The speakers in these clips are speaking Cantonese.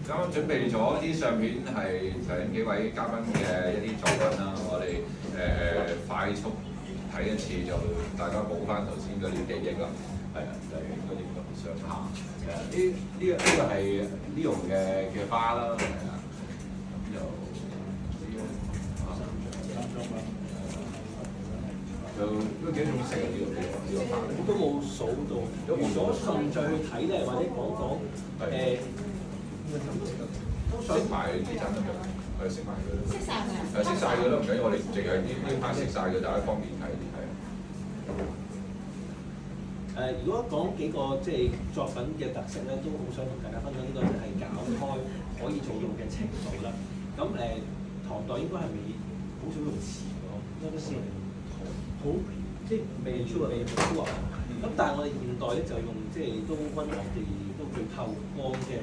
啱啱準備咗啲相片係請幾位嘉賓嘅一啲作品啦，我哋快速睇一次就大家補翻頭先嗰啲記憶啦。係啊，就係嗰啲咁上下。呢個係呢種嘅花啦，係啊。咁就就都幾種色啊！呢個花都冇數到，有冇咗順序去睇咧，或者講識埋啲真嘅，係識埋佢。識晒佢啊！係識晒佢啦，唔緊要，我哋淨係呢班識晒佢，大家方便睇啲係。如果講幾個即係作品嘅特色咧，都好想同大家分享呢個就係搞開可以做到嘅程度啦。咁唐代應該係未好少用瓷嘅，應該都先好即係未超啊。咁但係我哋現代咧就用即係都溫和地都最透光嘅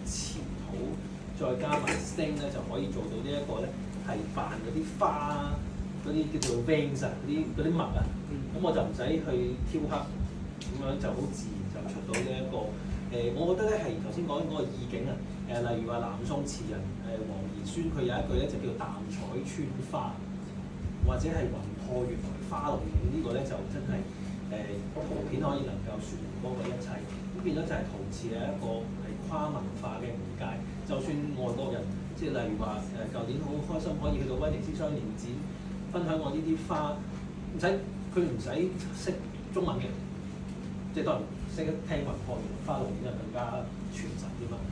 瓷土，再加埋 stain 咧就可以做到呢一個咧係扮嗰啲花嗰啲叫做 veins 啊，嗰啲墨啊。咁我就唔使去挑黑。咁樣就好自然就出到呢一個我覺得咧係頭先講嗰個意境啊，例如話南宋詞人王兒孫佢有一句咧就叫淡彩穿花，或者係雲破月來花龍影呢個咧就真係圖片可以能夠説明嗰個一切，咁變咗就係陶瓷係一個係跨文化嘅媒介，就算外國人即係例如話舊年好開心可以去到威尼斯雙年展分享我呢啲花，佢唔使識中文嘅。即係當然識得聽雲破月來花龍影就更加傳神啲嘛，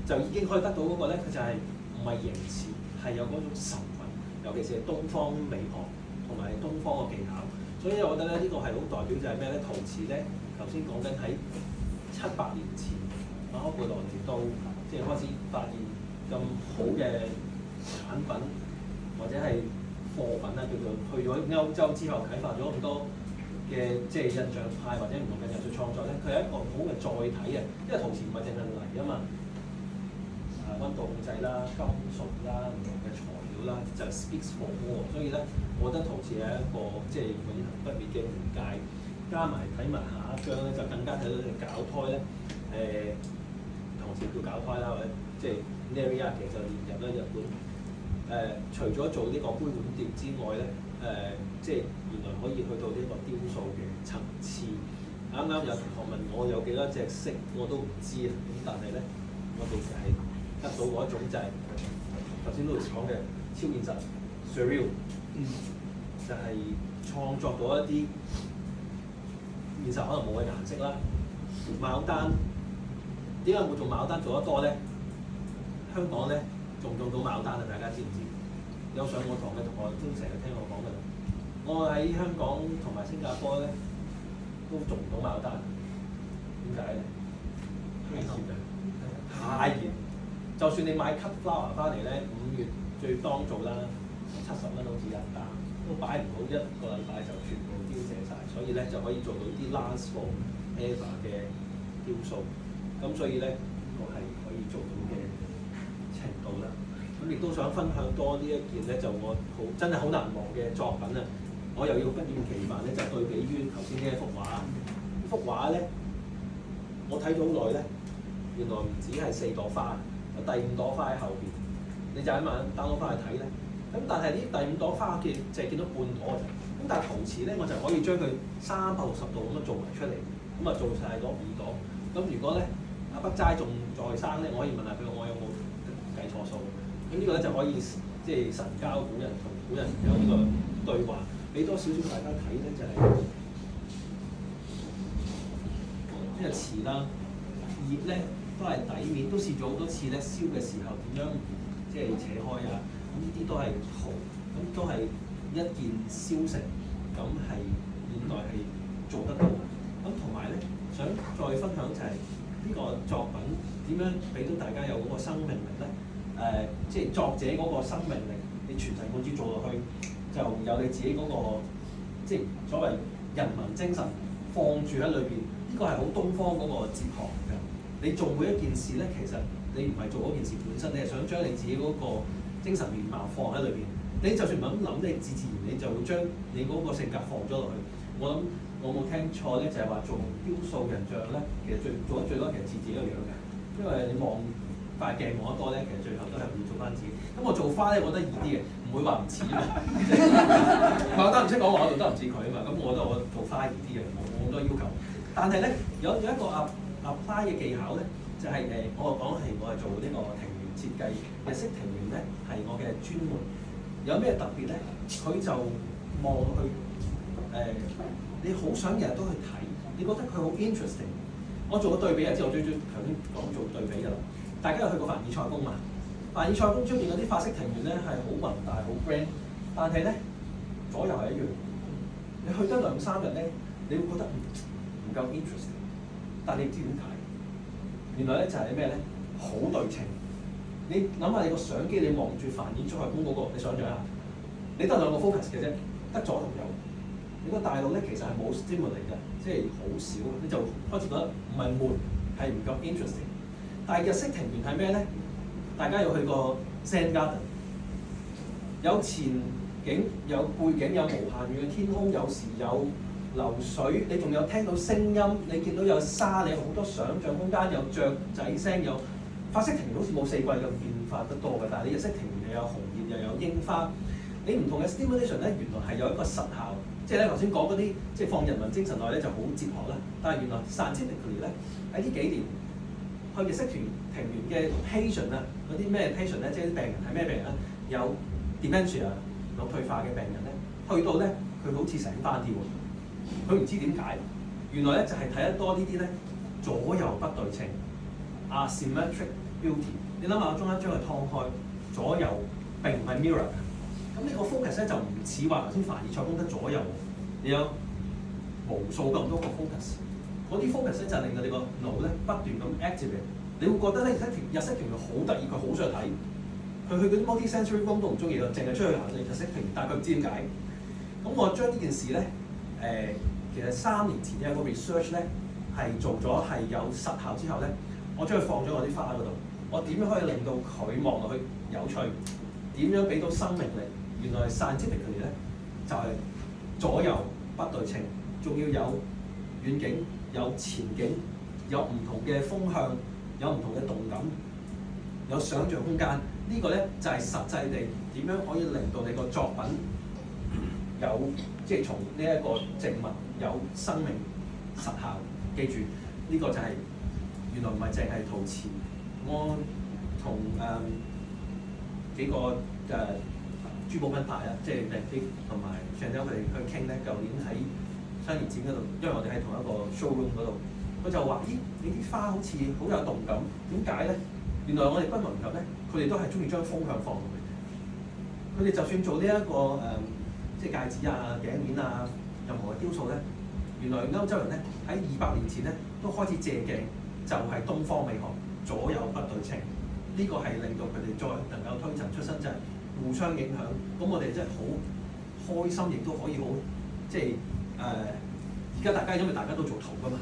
就已經可以得到嗰個咧，佢就係唔係形似，係有嗰種神韻，尤其是係東方美學同埋東方嘅技巧，所以我覺得咧呢個係好代表就係咩咧？陶瓷咧頭先講緊喺700年前，馬可·波羅嚟到，即係開始發現咁好嘅產品或者係貨品啦，叫做去咗歐洲之後啟發咗咁多嘅即係印象派或者唔同嘅藝術創作咧，佢係一個好嘅載體啊！因為陶瓷唔係淨係泥啊嘛，溫度控制啦、金屬啦、唔同嘅材料啦，就 speaks for more。所以咧，我覺得陶瓷係一個即係永恆不滅嘅媒介。加埋睇埋下一張咧，就更加睇到佢絞胎咧。唐朝叫絞胎啦，或者即係 Neriya 其實就列入咗日本。除咗做呢個杯碗碟之外咧，即係原來可以去到呢個雕塑嘅層次。啱啱有同學問我有幾多隻色，我都唔知啊。咁但係咧，我哋就係得到嗰一種就係頭先 Louis 講嘅超現實 surreal， 就係創作到一啲現實可能冇嘅顏色啦。牡丹點解會做牡丹做得多咧？香港咧種唔種到牡丹啊？大家知唔知？有上過堂嘅同學都成日聽我講㗎啦。我喺香港同埋新加坡咧都種唔到牡丹，點解咧？太熱啊！太熱，就算你買 cut flower 翻嚟咧，5月最當造啦，70蚊好似一打，都擺唔到一個禮拜就全部凋謝晒，所以咧就可以做到啲 last forever 嘅雕塑。咁所以咧呢個係可以做到嘅程度啦。咁亦都想分享多呢一件咧，就我真係好難忘嘅作品啊！我又要不厭其煩咧，就對比於頭先呢一幅畫。幅畫咧，我睇咗好耐咧，原來唔止係4朵花，有第5朵花喺後邊。你就喺晚 download 翻去睇咧。咁但係呢第5朵花嘅就係見到半朵啫。咁但係陶瓷咧，我就可以將佢360度咁樣做埋出嚟，咁啊做晒嗰5朵。咁如果咧阿北齋仲在生咧，我可以問下佢我有冇計錯數。咁呢個咧就可以即係神交古人同古人有呢個對話。俾多少少大家睇咧，就係呢個瓷啦，葉咧都係底面，都試咗好多次咧，燒嘅時候點樣即係扯開啊？咁呢啲都係陶，咁都係一件燒成，咁係現代係做得到。咁同埋咧，想再分享就係呢個作品點樣俾到大家有嗰個生命力咧？即係作者嗰個生命力，你全神貫注做落去。就有你自己嗰個即係所謂人民精神放住喺裏邊，呢個係好東方嗰個哲學嚟㗎。你做每一件事咧，其實你唔係做嗰件事本身，你係想將你自己嗰個精神面貌放喺裏邊。你就算唔係咁諗，你自然你就會將你嗰個性格放咗落去。我諗我冇聽錯咧，就係話做雕塑人像咧，其實做得最多其實似自己個樣嘅，因為你望塊鏡望得多咧，其實最後都係會做翻自己。咁我做花咧，我覺得易啲嘅，唔會話唔似啊嘛。我覺得唔識講話，我做得唔似佢啊嘛。咁我覺得我做花易啲嘅，冇咁多要求。但係咧有一個 apply 嘅技巧咧，就係、我講係我係做呢個庭園設計，日式庭園咧係我嘅專門。有咩特別咧？佢就望落去你好想日日都去睇，你覺得佢好 interesting。我做個對比啊，之後我最頭先講做對比㗎啦。大家有去過凡爾賽宮嘛？凡爾賽宮出邊嗰啲法式庭園咧係好宏大、好 grand， 但係咧左右係一樣。你去得2-3日咧，你會覺得唔夠 interesting。但係你唔知點解？原來咧就係咩咧？好對稱。你諗下你個相機，你望住凡爾賽宮嗰個，你想象下，你得2個 focus 嘅啫，得左同右。你個大腦咧其實係冇 stimulate 嘅，即係好少，你就開始覺得唔係悶，係唔夠 interesting。但係日式庭園係咩咧？大家有去過 Zen Garden， 有前景、有背景、有無限遠嘅天空，有時有流水，你仲有聽到聲音，你見到有沙，你有好多想像空間，有雀仔聲，有法式庭園好似冇4季咁變化得多嘅，但係你日式庭園又有紅葉又有櫻花，你唔同嘅 stimulation 咧，原來係有一個實效。即係咧，頭先講嗰啲，即係放人文精神內咧就好哲學啦。但係原來 scientifically 咧喺呢幾年去日式庭園嘅 patient 啊，嗰啲咩 patient 咧，即係啲病人係咩病人咧？有 dementia 有退化嘅病人咧，去到咧佢好似醒翻啲喎，佢唔知點解。原來咧就係睇得多呢啲咧左右不對稱 asymmetric beauty。你諗下，我中間將佢劏開，左右並唔係 mirror。咁呢個 focus 咧就唔似話頭先凡爾賽宮得左右，你有無數咁多個 focus， 嗰啲 focus 咧就令到你個腦咧不斷咁 activate， 你會覺得咧日式庭園好得意，佢好想去睇，佢去嗰啲 multi-sensory room 都唔中意咯，淨係出去行日式庭園，但係佢唔知點解。咁我將呢件事咧其實3年前有個 research 咧係做咗係有實效之後咧，我將佢放咗我啲花嗰度，我點樣可以令到佢望落去有趣，點樣俾到生命力？原來 scientifically 咧就係左右不對稱，仲要有遠景、有前景、有唔同嘅風向、有唔同嘅動感、有想像空間。呢個咧就係實際地點樣可以令到你個作品有即係從呢一個植物有生命實效。記住呢個就係原來唔係淨係陶瓷。我同幾個珠寶品牌啊，即係 Banksy 同埋 Chanel 佢哋去傾咧。舊年喺雙年展嗰度，因為我哋喺同一個 showroom 嗰度，佢就話：咦，你啲花好似好有動感，點解咧？原來我哋不謀而合咧，佢哋都係中意將風向放落去。佢哋就算做呢一個即係戒指啊、頸鏈啊，任何嘅雕塑咧，原來歐洲人咧喺200年前咧都開始借鏡，就係東方美學，左右不對稱。呢個係令到佢哋再能夠推陳出新，就係互相影響。咁我哋真係好開心，亦都可以好即係而家大家因為大家都做陶㗎嘛，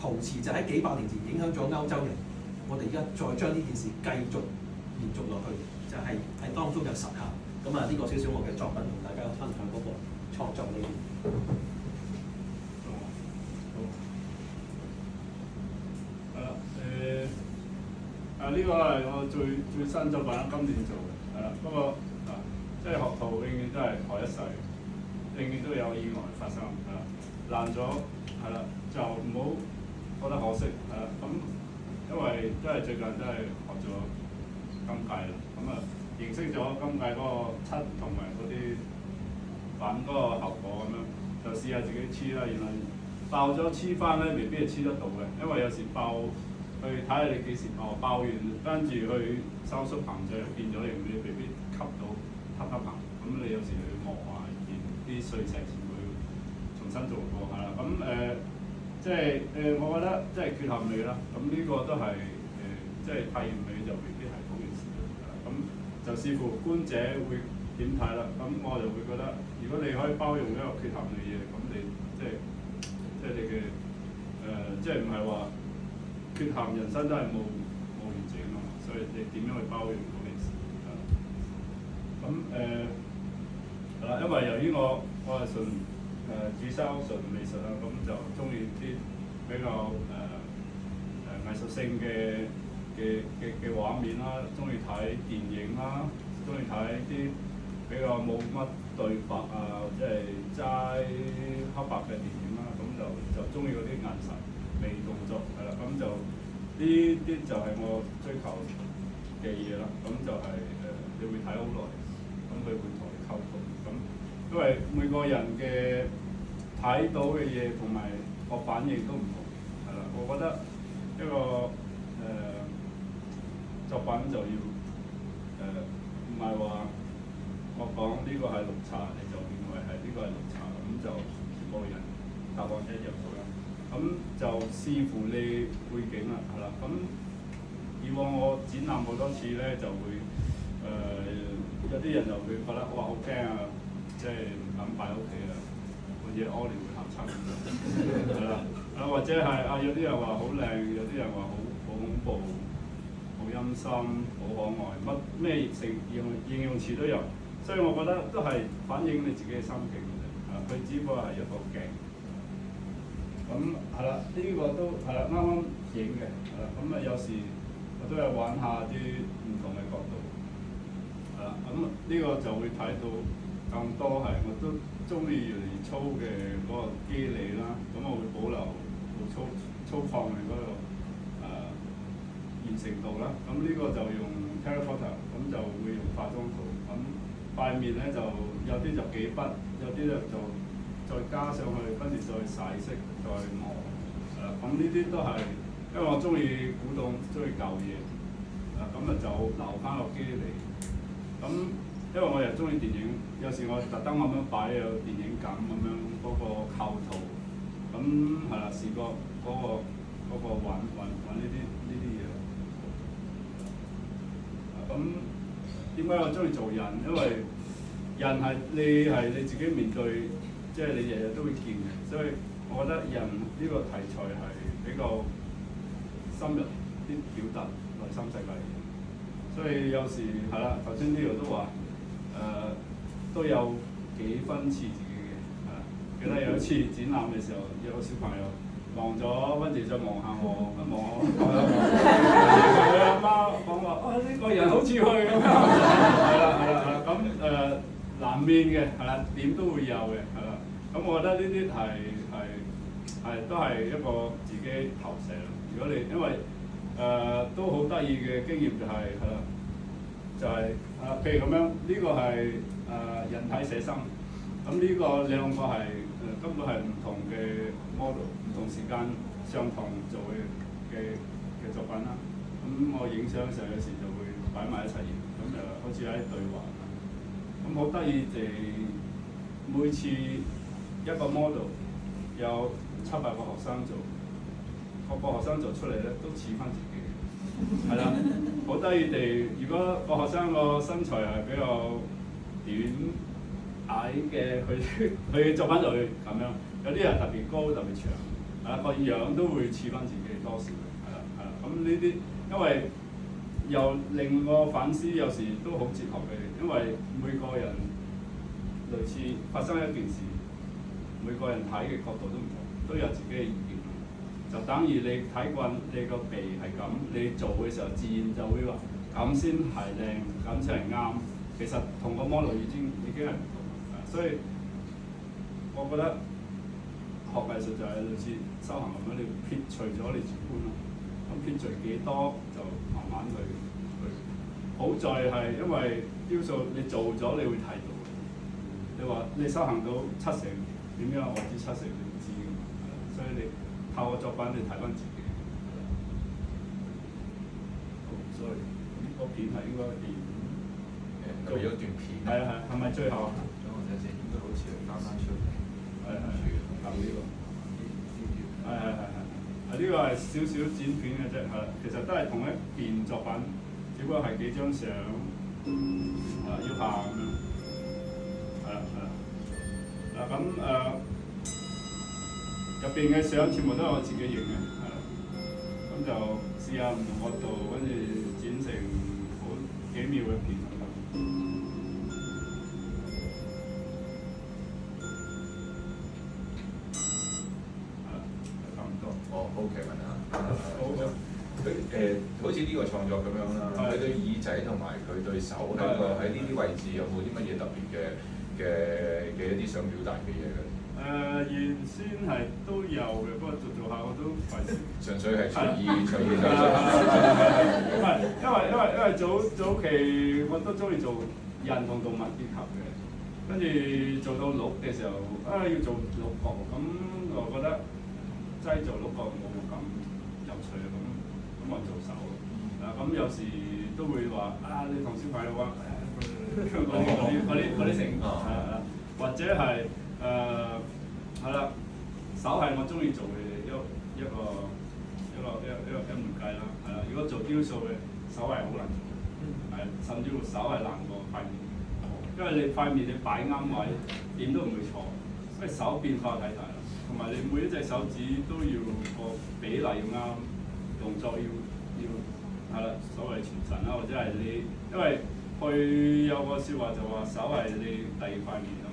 陶瓷就喺幾百年前影響咗歐洲人。我哋而家再將呢件事繼續延續落去，就係喺當中有實效。咁啊，呢個少少我嘅作品同大家分享嗰個創作理念。呢個係我最新作品，今年做嘅，係啦。不過即係學陶永遠都係學一世，永遠都有意外發生，係啦。爛咗，係啦，就唔好覺得可惜，係啦。咁因為都係最近都係學咗今屆啦，咁認識咗今屆嗰個漆同埋嗰啲粉嗰個效果咁樣，就試下自己黐啦。原來爆咗黐翻咧，未必係黐得到嘅，因為有時爆。去睇下你幾時爆完，跟住去收縮膨脹變咗，你未必吸到黑黑棚。咁你有時去磨啊，見啲碎石先會重新做過係啦。咁即係我覺得即係缺陷美啦。咁呢個都係即係太完美就未必係嗰件事啦。咁就視乎觀者會點睇啦。咁我就會覺得，如果你可以包容一個缺陷嘅嘢，咁你即係你嘅即係唔係話。缺陷人生都係冇完整啊嘛，所以你點樣去包容嗰件事啊？咁係啦，因為由於我係純主修純美術啦，咁就中意啲比較藝術性嘅嘅畫面啦，中意睇電影啦，中意睇啲比較冇乜對白啊，即係齋黑白嘅電影啦，咁就中意嗰啲眼神、微動作係啦，咁就呢啲就係我追求嘅嘢啦，咁就係你會睇好耐，咁佢會同你溝通，咁因為每個人嘅睇到嘅嘢同埋個反應都唔同，係啦，我覺得一個作品就要唔係話我講呢個係綠茶，你就認為係呢個係綠茶，咁就全部人答案一樣啦。咁就視乎你背景啦，係啦。咁以往我展覽好多次咧，就會有啲人就會覺得哇好驚啊，即係唔敢擺屋企啊，或者屙尿會嚇親咁係啦。或者係有啲人話好靚，有啲人話好恐怖。好陰森，好可愛，乜咩形容詞都有，所以我覺得都係反映你自己嘅心境嘅啫。佢只不過係一個鏡。咁係啦，呢個都係啦，啱啱影嘅，係啦。咁有時我都有玩下啲唔同嘅角度，係啦。咁呢個就會睇到更多係我都中意越嚟越粗嘅嗰個肌理啦。咁我會保留好粗獷嘅嗰個完成度啦，咁呢個就用 terracotta， 咁就會用化妝圖，咁塊面咧就有啲就幾筆，有啲咧就再加上去，跟住再洗色，再磨，咁呢啲都係因為我中意古董，中意舊嘢，咁就留翻個肌理。咁因為我又中意電影，有時我特登咁樣擺有電影感咁樣嗰個構圖，咁係啦，試過嗰個揾呢啲嘢。咁點解我中意做人？因為人係你自己面對，即係你日日都會見嘅，所以我覺得人呢個題材係比較深入啲表達內心世界嘅嘢。所以有時係啦，頭先呢度都話都有幾分似自己嘅，係啦。記得有一次展覽嘅時候，有個小朋友望咗，跟住再望下我，一望我，佢阿媽講話：呢個人好似佢咁樣。係啦，咁難免嘅，係啦，點都會有嘅，係啦。咁我覺得呢啲係都係一個自己投射咯。如果你因為都好得意嘅經驗就係啦，就係譬如咁樣，呢個係人體寫生，咁呢個兩個係根本係唔同嘅 model。同時間相同做嘅作品啦，咁我影相嘅時候有時就會擺埋一齊影，咁好似喺對話，咁好得意地每次一個 model 有700個學生做，個學生做出嚟咧都似翻自己嘅，係啦，好得意地，如果個學生個身材係比較短矮嘅，佢作品就會咁樣，有啲人特別高特別長。個樣都會似翻自己多少嘅，係啦，咁呢啲因為又令我反思，有時都好哲學嘅，因為每個人類似發生一件事，每個人睇嘅角度都唔同，都有自己嘅意見。就等於你睇慣你個鼻係咁，你做嘅時候自然就會話咁先係靚，咁先係啱。其實同個 model 已經係唔同，所以我覺得。學藝術就係類似修行咁樣，你撇除咗你主觀咯，咁撇除幾多就慢慢去。好在係因為雕塑你做咗，你會睇到。你話你修行到70%，點樣我知70%你唔知㗎嘛？所以你透過作品你睇翻自己。所以呢個片係應該點？做咗段片。係咪最後？等我睇先，應該好似係啱啱出嚟。呢個係少少剪片嘅啫，其實都係同一件作品，只不過係幾張相，要拍咁樣，咁入邊嘅相全部都係我自己影嘅，咁就試下唔同角度，跟住剪成好幾秒嘅片。OK 問啊，佢好似呢個創作咁樣啦，佢對耳仔同埋佢對手喺呢啲位置有冇啲乜嘢特別嘅一啲想表達嘅嘢嘅？原先係都有嘅，不過做下我都費事。純粹係隨意就唔係，因為早期我都中意做人同動物結合嘅，跟住做到鹿嘅時候，要做鹿角，咁我覺得真係做鹿角冇咁有趣啊，咁我做手。咁有時都會話你同小朋友玩嗰啲成，或者係係啦，手係我中意做嘅一門計啦，係啦。如果做雕塑嘅手係好難做，係甚至乎手係難過塊面，因為你塊面你擺啱位，點都唔會錯，因為手變化太大啦，同埋你每一隻手指都要個比例要啱，動作要係啦，所謂傳神啦，或者係你，因為佢有個説話就話手係你第二塊面咁。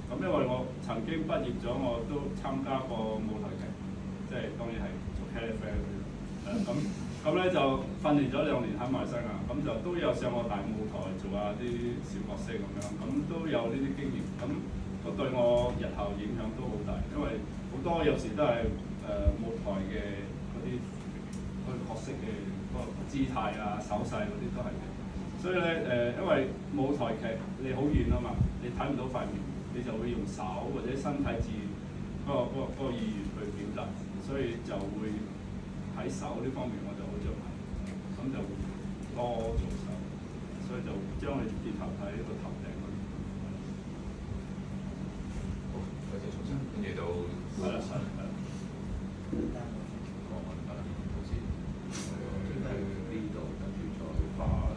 咁因為我曾經畢業咗，我都參加過舞台劇，即係當然係做茄喱啡嗰啲。咁咧就訓練咗2年喺馬來西亞，咁就都有上過大舞台做下啲小角色咁樣，咁都有呢啲經驗。咁對我日後影響都好大，因為好多有時都係舞台嘅嗰啲角色嘅嗰個姿態啊、手勢嗰啲都係嘅。所以咧因為舞台劇你好遠啊嘛，你睇唔到塊面。你就會用手或者身體字嗰個意願去表達，所以就會喺手呢方面我就好着迷，咁就多做手，所以就將佢結合喺個頭頂嗰度。好，多謝曹生，跟住到係啦。好似去呢度，跟住再畫。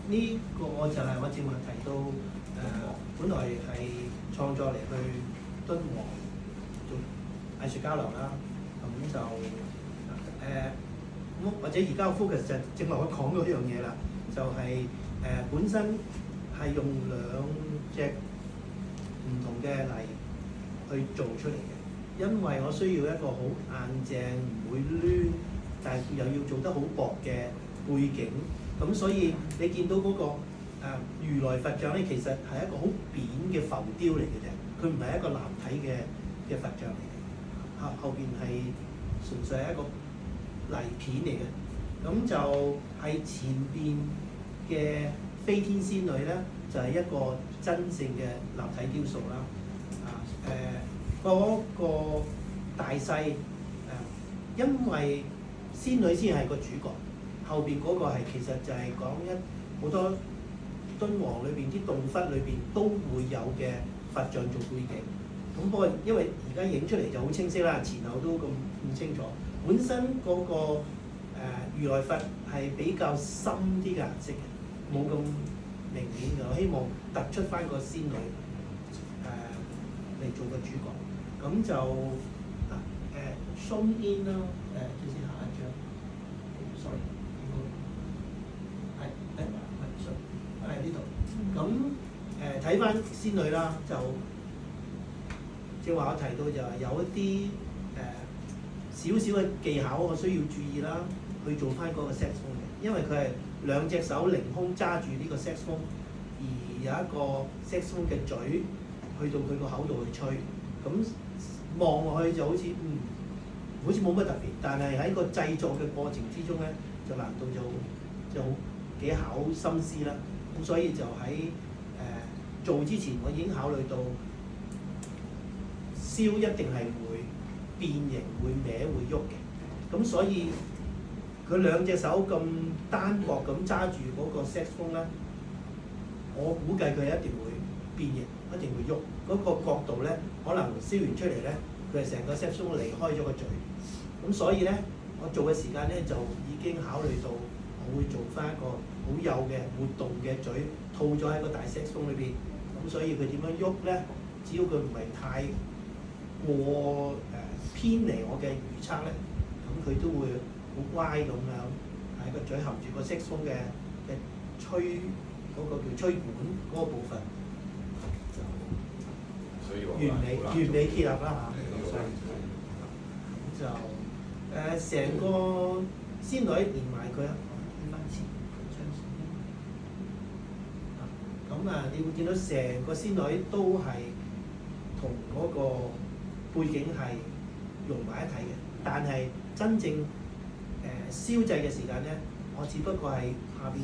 呢個就係我正話提到本來係創作嚟去敦煌做藝術交流啦，咁就咁或者而家 focus 就正話我講嗰樣嘢啦，就係本身係用2隻唔同嘅泥去做出嚟嘅，因為我需要一個好硬淨唔會攣，但係又要做得好薄嘅背景。咁所以你見到嗰個如來佛像咧，其實係一個好扁嘅浮雕嚟嘅啫，佢唔係一個立體嘅佛像嚟嘅。後邊係純粹係一個泥片嚟嘅。咁就係前邊嘅飛天仙女咧，就係一個真正嘅立體雕塑啦。嗰個大細因為仙女先係個主角。後邊嗰個係其實就係講好多敦煌裏邊啲洞窟裏邊都會有嘅佛像做背景。咁不過因為而家影出嚟就好清晰啦，前後都咁清楚。本身嗰個如來佛係比較深啲嘅顏色嘅，冇咁明顯嘅。我希望突出翻個仙女嚟做個主角。咁就zoom in 啦，即係下一張。sorry。喺呢度，咁睇翻仙女啦，就正話我提到就係有一啲少少嘅技巧我需要注意啦，去做翻嗰個 saxophone 嘅，因為佢係2隻手凌空揸住呢個 saxophone，而有一個 saxophone 嘅嘴去到佢個口度去吹，咁望落去就好似好似冇乜特別，但係喺個製作嘅過程之中咧，就難度就幾考心思啦。咁所以就喺做之前，我已經考慮到燒一定係會變形、會歪、會喐嘅。咁所以佢2隻手咁單薄咁揸住嗰個 saxophone 咧，我估計佢一定會變形，一定會喐。嗰個角度咧，可能燒完出嚟咧，佢係成個 saxophone 離開咗個嘴。咁所以咧，我做嘅時間咧就已經考慮到，我會做翻一個好幼嘅活動嘅嘴套咗喺個大 saxophone 裏邊，咁所以佢點樣喐咧？只要佢唔係太我偏離我嘅預測咧，咁佢都會好乖咁樣喺個嘴含住個色風嘅吹嗰、個叫吹管嗰個部分，所以話完美結合啦嚇。咁就成個仙女連埋佢睇翻前咁啊，你會見到成個仙女都係同嗰個背景係融埋一體嘅，但係真正燒製嘅時間咧，我只不過係下邊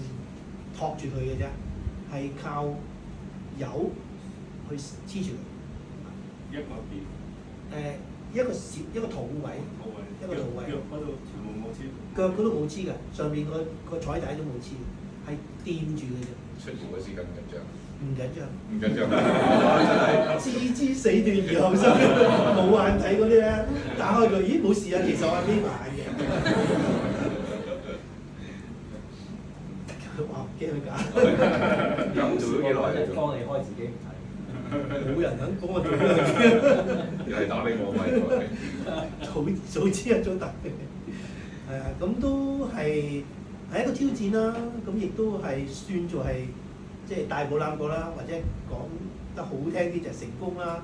托住佢嘅啫，係靠油去黐住佢。一個點一個肚位，一個肚位，腳嗰度全部冇黐，腳嗰度冇黐嘅，上面個彩帶都冇黐，係掂住嘅啫。出現嗰時緊唔緊張？唔緊張，唔緊張啊！置之死斷而後生，冇眼睇嗰啲咧，打開佢，咦冇事啊，其實我係眯埋眼嘅。哇，驚佢假！咁做咗幾耐啊？幫你開自己唔睇。冇人肯幫我做呢樣嘢，又係打俾我咪早知一早打俾你。係啊，咁都係一個挑戰啦。咁亦都係算做係即係大步攬過啦，或者講得好聽啲就係成功啦。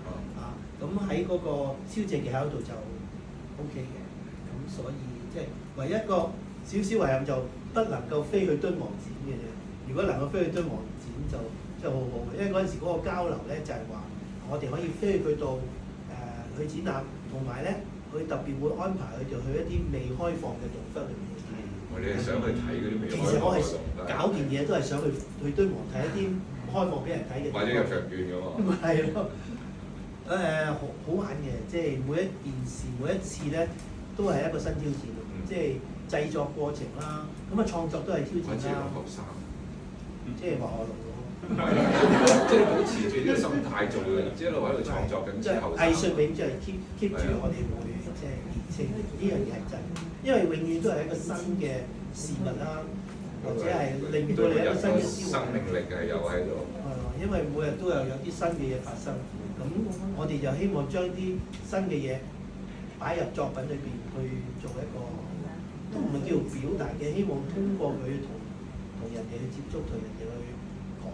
咁喺嗰個燒製技巧度就 OK 嘅。咁所以即係唯一一個少少遺憾就不能夠飛去敦煌展嘅啫。如果能夠飛去敦煌展就真係好好嘅，因為嗰陣時嗰個交流咧就係話，我哋可以飛去到去展覽，同埋咧佢特別會安排佢哋去一啲未開放嘅洞窟裏面。我哋係想去睇嗰啲未開其實我係放嘅搞件嘢都係想去敦煌睇一啲開放俾人睇嘅。或者入場券㗎嘛。係咯，好玩嘅，即係每一件事每一次咧都係一個新挑戰，即係製作過程啦，咁啊創作都係挑戰啦。即係話我老咯，即係保持住呢個心態做嘅，即係一路喺度創作緊之後。藝術永遠係 keep 住我哋會即係熱情，呢樣嘢係真，因為永遠都係一個新嘅事物啦，或者係令到你一個新嘅思維。生命力係有喺度。係啊，因為每日都有啲新嘅嘢發生，咁我哋就希望將啲新嘅嘢擺入作品裏邊去做一個，都唔係叫表達嘅，希望通過佢同人哋去接觸，同人哋去講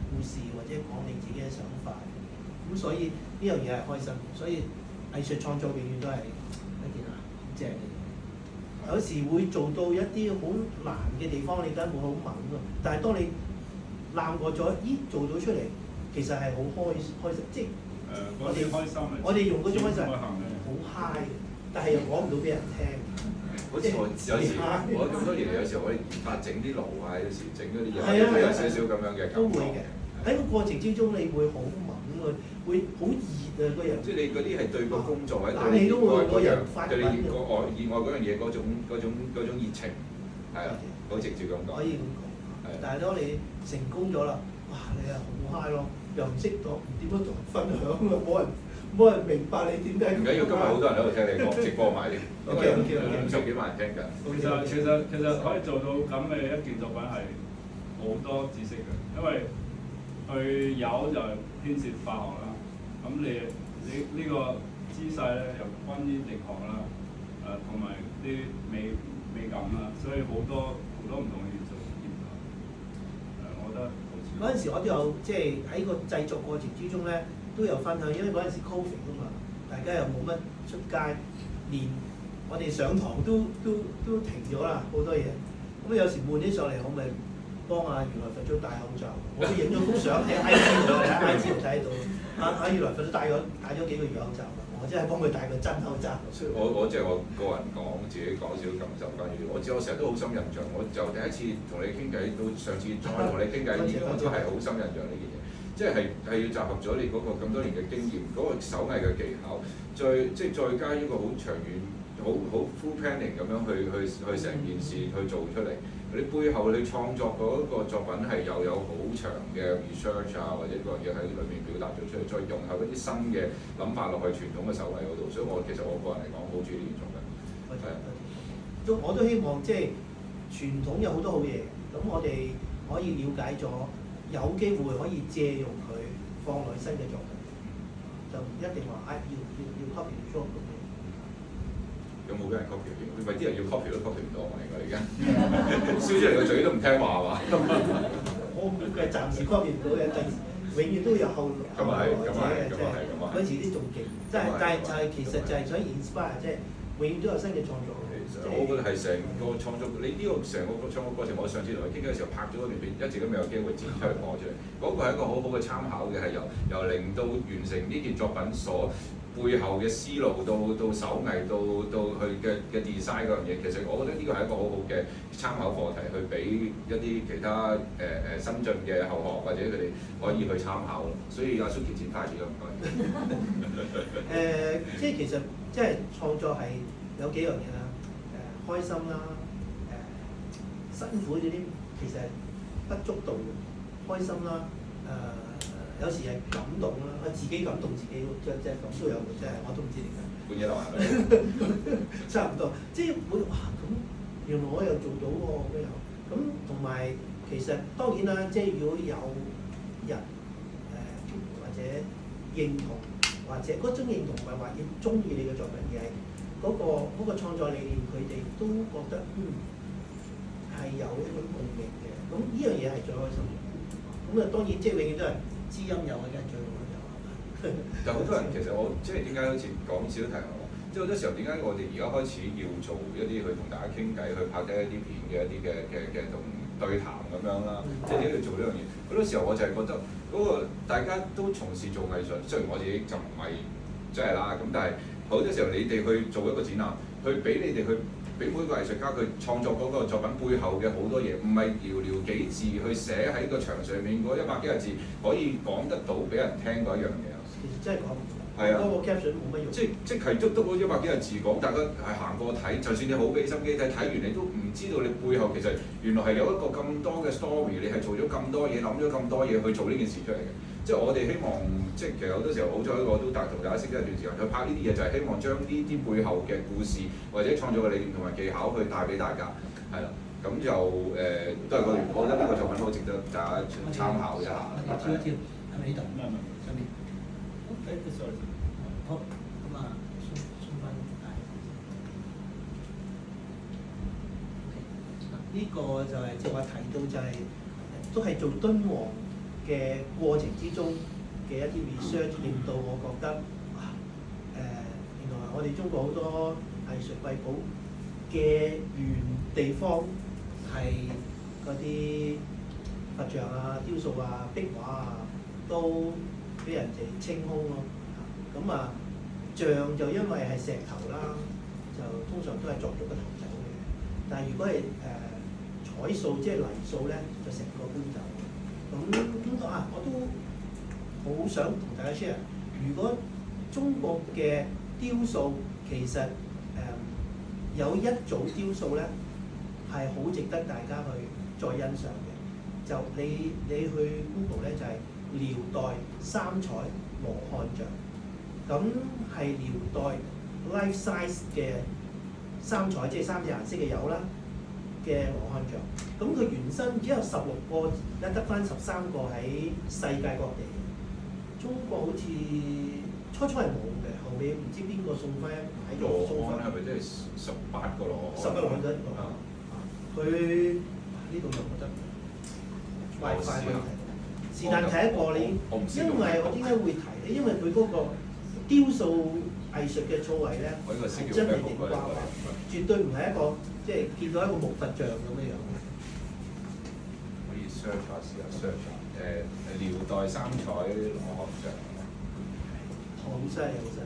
故事或者講你自己嘅想法，咁所以呢樣嘢係開心，所以藝術創作永遠都係一件好正嘅嘢。有時會做到一啲好難嘅地方，你梗係會好猛咯。但係當你攬過咗，咦做到出嚟，其實係好開心，即係嗰啲開心嚟。我哋用嗰種開心好 high，但係又講唔到俾人聽。好似我有時我咁多年嚟，有時候我哋研發整啲爐啊，有時整嗰啲嘢，係啊，有少少咁樣嘅感覺。都會嘅。喺個過程之中，你會好猛啊，會好熱啊個人。即係你嗰啲係對個工作或者對你熱愛對你個愛嗰樣嘢嗰種熱情係啊，好直接咁講。可以咁講。但係當你成功咗啦，哇！你係好 high 咯，又唔識講點樣同人分享啊，冇人明白你點解。唔緊要，今日好多人喺度聽你講直播埋添。OK， 50幾萬人聽緊。其實可以做到咁嘅一件作品係好多知識嘅，因為佢有就牽涉化學啦，咁你呢個姿勢咧又關於力學啦，同埋啲美感啦，所以好多唔同嘅元素結合。我覺得嗰陣時我都有即係喺個製作過程之中咧都有分享，因為嗰陣時 Covid 啊嘛，大家又冇乜出街，連我哋上堂都停咗啦，好多嘢。咁有時悶起上嚟，我咪幫阿如來佛祖戴口罩，我都影咗幅相喺 IG 度，喺 IG 度睇到。阿如來佛祖戴咗幾個月口罩，我真係幫佢戴個真口罩。我即係我個人講自己講少少感受關於我成日都好深印象，我就第一次同你傾偈到上次再同你傾偈，我都係好深印象呢件嘢。即係要集合咗你嗰個咁多年嘅經驗，嗰個手藝嘅技巧，再加呢個好長遠、好 full planning 咁樣去成件事去做出嚟。你背後你創作嗰個作品係又有好長嘅 research 啊，或者嗰樣嘢喺裏面表達咗出嚟，再融合一啲新嘅諗法落去傳統嘅手藝嗰度，所以其實我個人嚟講好中意呢件作品。我都希望即係傳統有好多好嘢，咁我哋可以了解咗，有機會可以借用佢放落新嘅作品。就唔一定話要 copy shop 咁樣。有冇俾人 copy 嘅？咪啲人要 copy 都 copy 唔到我而家，燒出嚟個嘴都唔聽話係嘛？我估計暫時 copy 唔到嘅，永遠都有後來者嘅，即係嗰時啲仲勁。即係但係就係其實就係想 inspire，即係永遠都有新嘅創作。我覺得係成個創作，你呢個成個創作過程，我上次同佢傾嘅時候拍咗嗰段片，一直都未有機會剪出嚟播出嚟。嗰個係一個好好嘅參考嘅，係由零到完成呢件作品所背後嘅思路到手藝到佢嘅 design 嗰樣嘢，其實我覺得呢個係一個好好嘅參考課題，去俾一啲其他新進嘅後學或者佢哋可以去參考咯。所以阿 Suki 剪快啲咯，唔該。即係其實即係創作係有幾樣嘢啦，開心啦，辛苦嗰啲其實係不足道嘅，開心啦，有時係感動啦，自己感動自己，即係咁都有嘅，即係我都唔知點解。半夜流眼淚。差唔多，即係會哇咁，原來我又做到喎咁樣，咁同埋其實當然啦，即係如果有人或者認同，或者嗰種認同唔係話要中意你嘅作品，而係嗰個創作理念，佢哋都覺得係有一種共鳴嘅，咁呢樣嘢係最開心嘅。咁啊當然即係永遠都係知音友嘅，梗係最好啦。但好多人其實我即係點解好似講少題外話，即係好多時候點解我哋而家開始要做一啲去同大家傾偈，去拍低一啲片嘅一啲嘅同對談咁樣啦，即係點解要做呢樣嘢？好多時候我就係覺得嗰個大家都從事做藝術，雖然我自己就唔係即係啦，咁但係好多時候你哋去做一個展覽，去俾你哋去俾每個藝術家佢創作嗰個作品背後嘅好多嘢，唔係寥寥幾字去寫喺個牆上面嗰100幾個字可以講得到俾人聽嗰一樣嘢。其實真係講唔到，係啊，嗰個 caption 冇乜用。即係都嗰100幾個字講，大家係行過睇，就算你好俾心機睇，睇完你都唔知道你背後其實原來係有一個咁多嘅 story， 你係做咗咁多嘢，諗咗咁多嘢去做呢件事出嚟嘅。即係我哋希望，即係其實好多時候好彩我都同大家識咗一段時間，去拍呢啲嘢就係希望將呢啲背後嘅故事或者創作嘅理念同埋技巧去帶俾大家，係啦。咁就都係我覺得呢個作品好值得大家參考一下。我哋跳一跳，係咪呢度？唔係上面。sorry。好，咁啊，送翻大。呢個就係即係話提到就係都係做敦煌嘅過程之中嘅一啲 research，令到我覺得原來我哋中國好多藝術瑰寶嘅原地方係嗰啲佛像啊、雕塑啊、壁畫啊，都俾人哋清空咯。咁啊，像就因為係石頭啦，就通常都係鑿咗個頭走嘅。但係如果係彩塑即係泥塑咧，就成個搬走。咁我都好想同大家 share。如果中國嘅雕塑其實有一組雕塑咧，係好值得大家去再欣賞嘅。就你去 Google 咧，就係遼代三彩羅漢像。咁係遼代 life size 嘅三彩，即係3隻顏色嘅有啦嘅羅漢像。咁佢原身只有16個，而家得翻13個喺世界各地。中國好似初係冇嘅，後尾唔知邊個送翻買咗送翻。羅漢係咪即係18個羅漢？ 10個羅漢啫。佢呢度有冇得 WiFi 問題？是但睇一個你，因為我點解會提咧？因為佢嗰個雕塑藝術嘅造詣咧，係真係型掛畫，絕對唔係一個即係見到一個木佛像咁樣樣。可以 search 下試下 search 下遼代三彩羅漢像。好犀利，好犀利！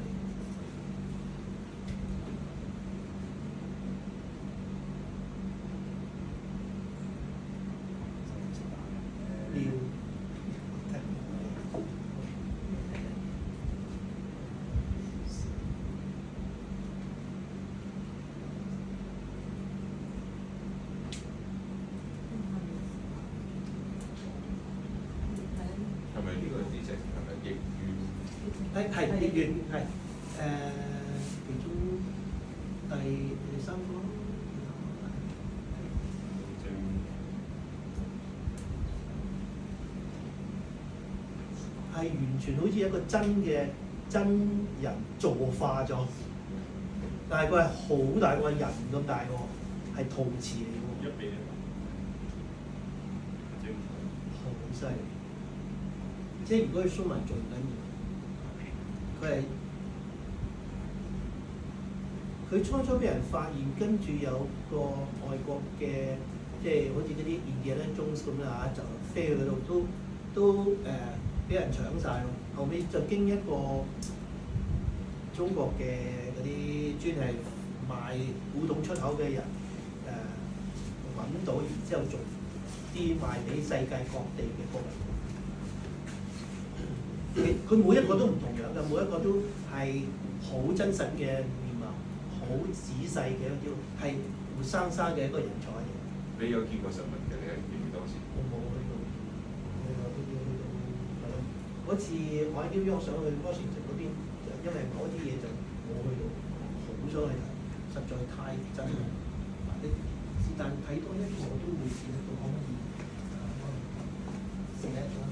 係咪呢個字跡係咪逆遠？係逆遠係其中第3個。係完全好似一個真嘅真人造化咗，但係佢係好大個人咁大個，係陶瓷嚟㗎喎， 1:1，正好犀利。即係如果佢蘇文仲緊要，佢初俾人發現，跟住有個外國嘅，即係好似嗰啲 Indiana Jones咁啦嚇，就飛去嗰度都俾人搶晒咯。後尾就經一個中國嘅嗰啲專係賣古董出口嘅人揾到，然之後做啲賣俾世界各地嘅國民。佢每一個都唔同樣嘅，每一個都係好真實嘅面貌，好仔細嘅一啲，係活生生嘅一個人才嚟。你有見過實物嘅？你係見唔見當時？我冇去到，係咯。嗰次我喺紐約想去波士頓嗰邊，因為某啲嘢就冇去到，好想去睇，實在太真啦。你是但睇多一個我都會試得到，可唔可以試一個？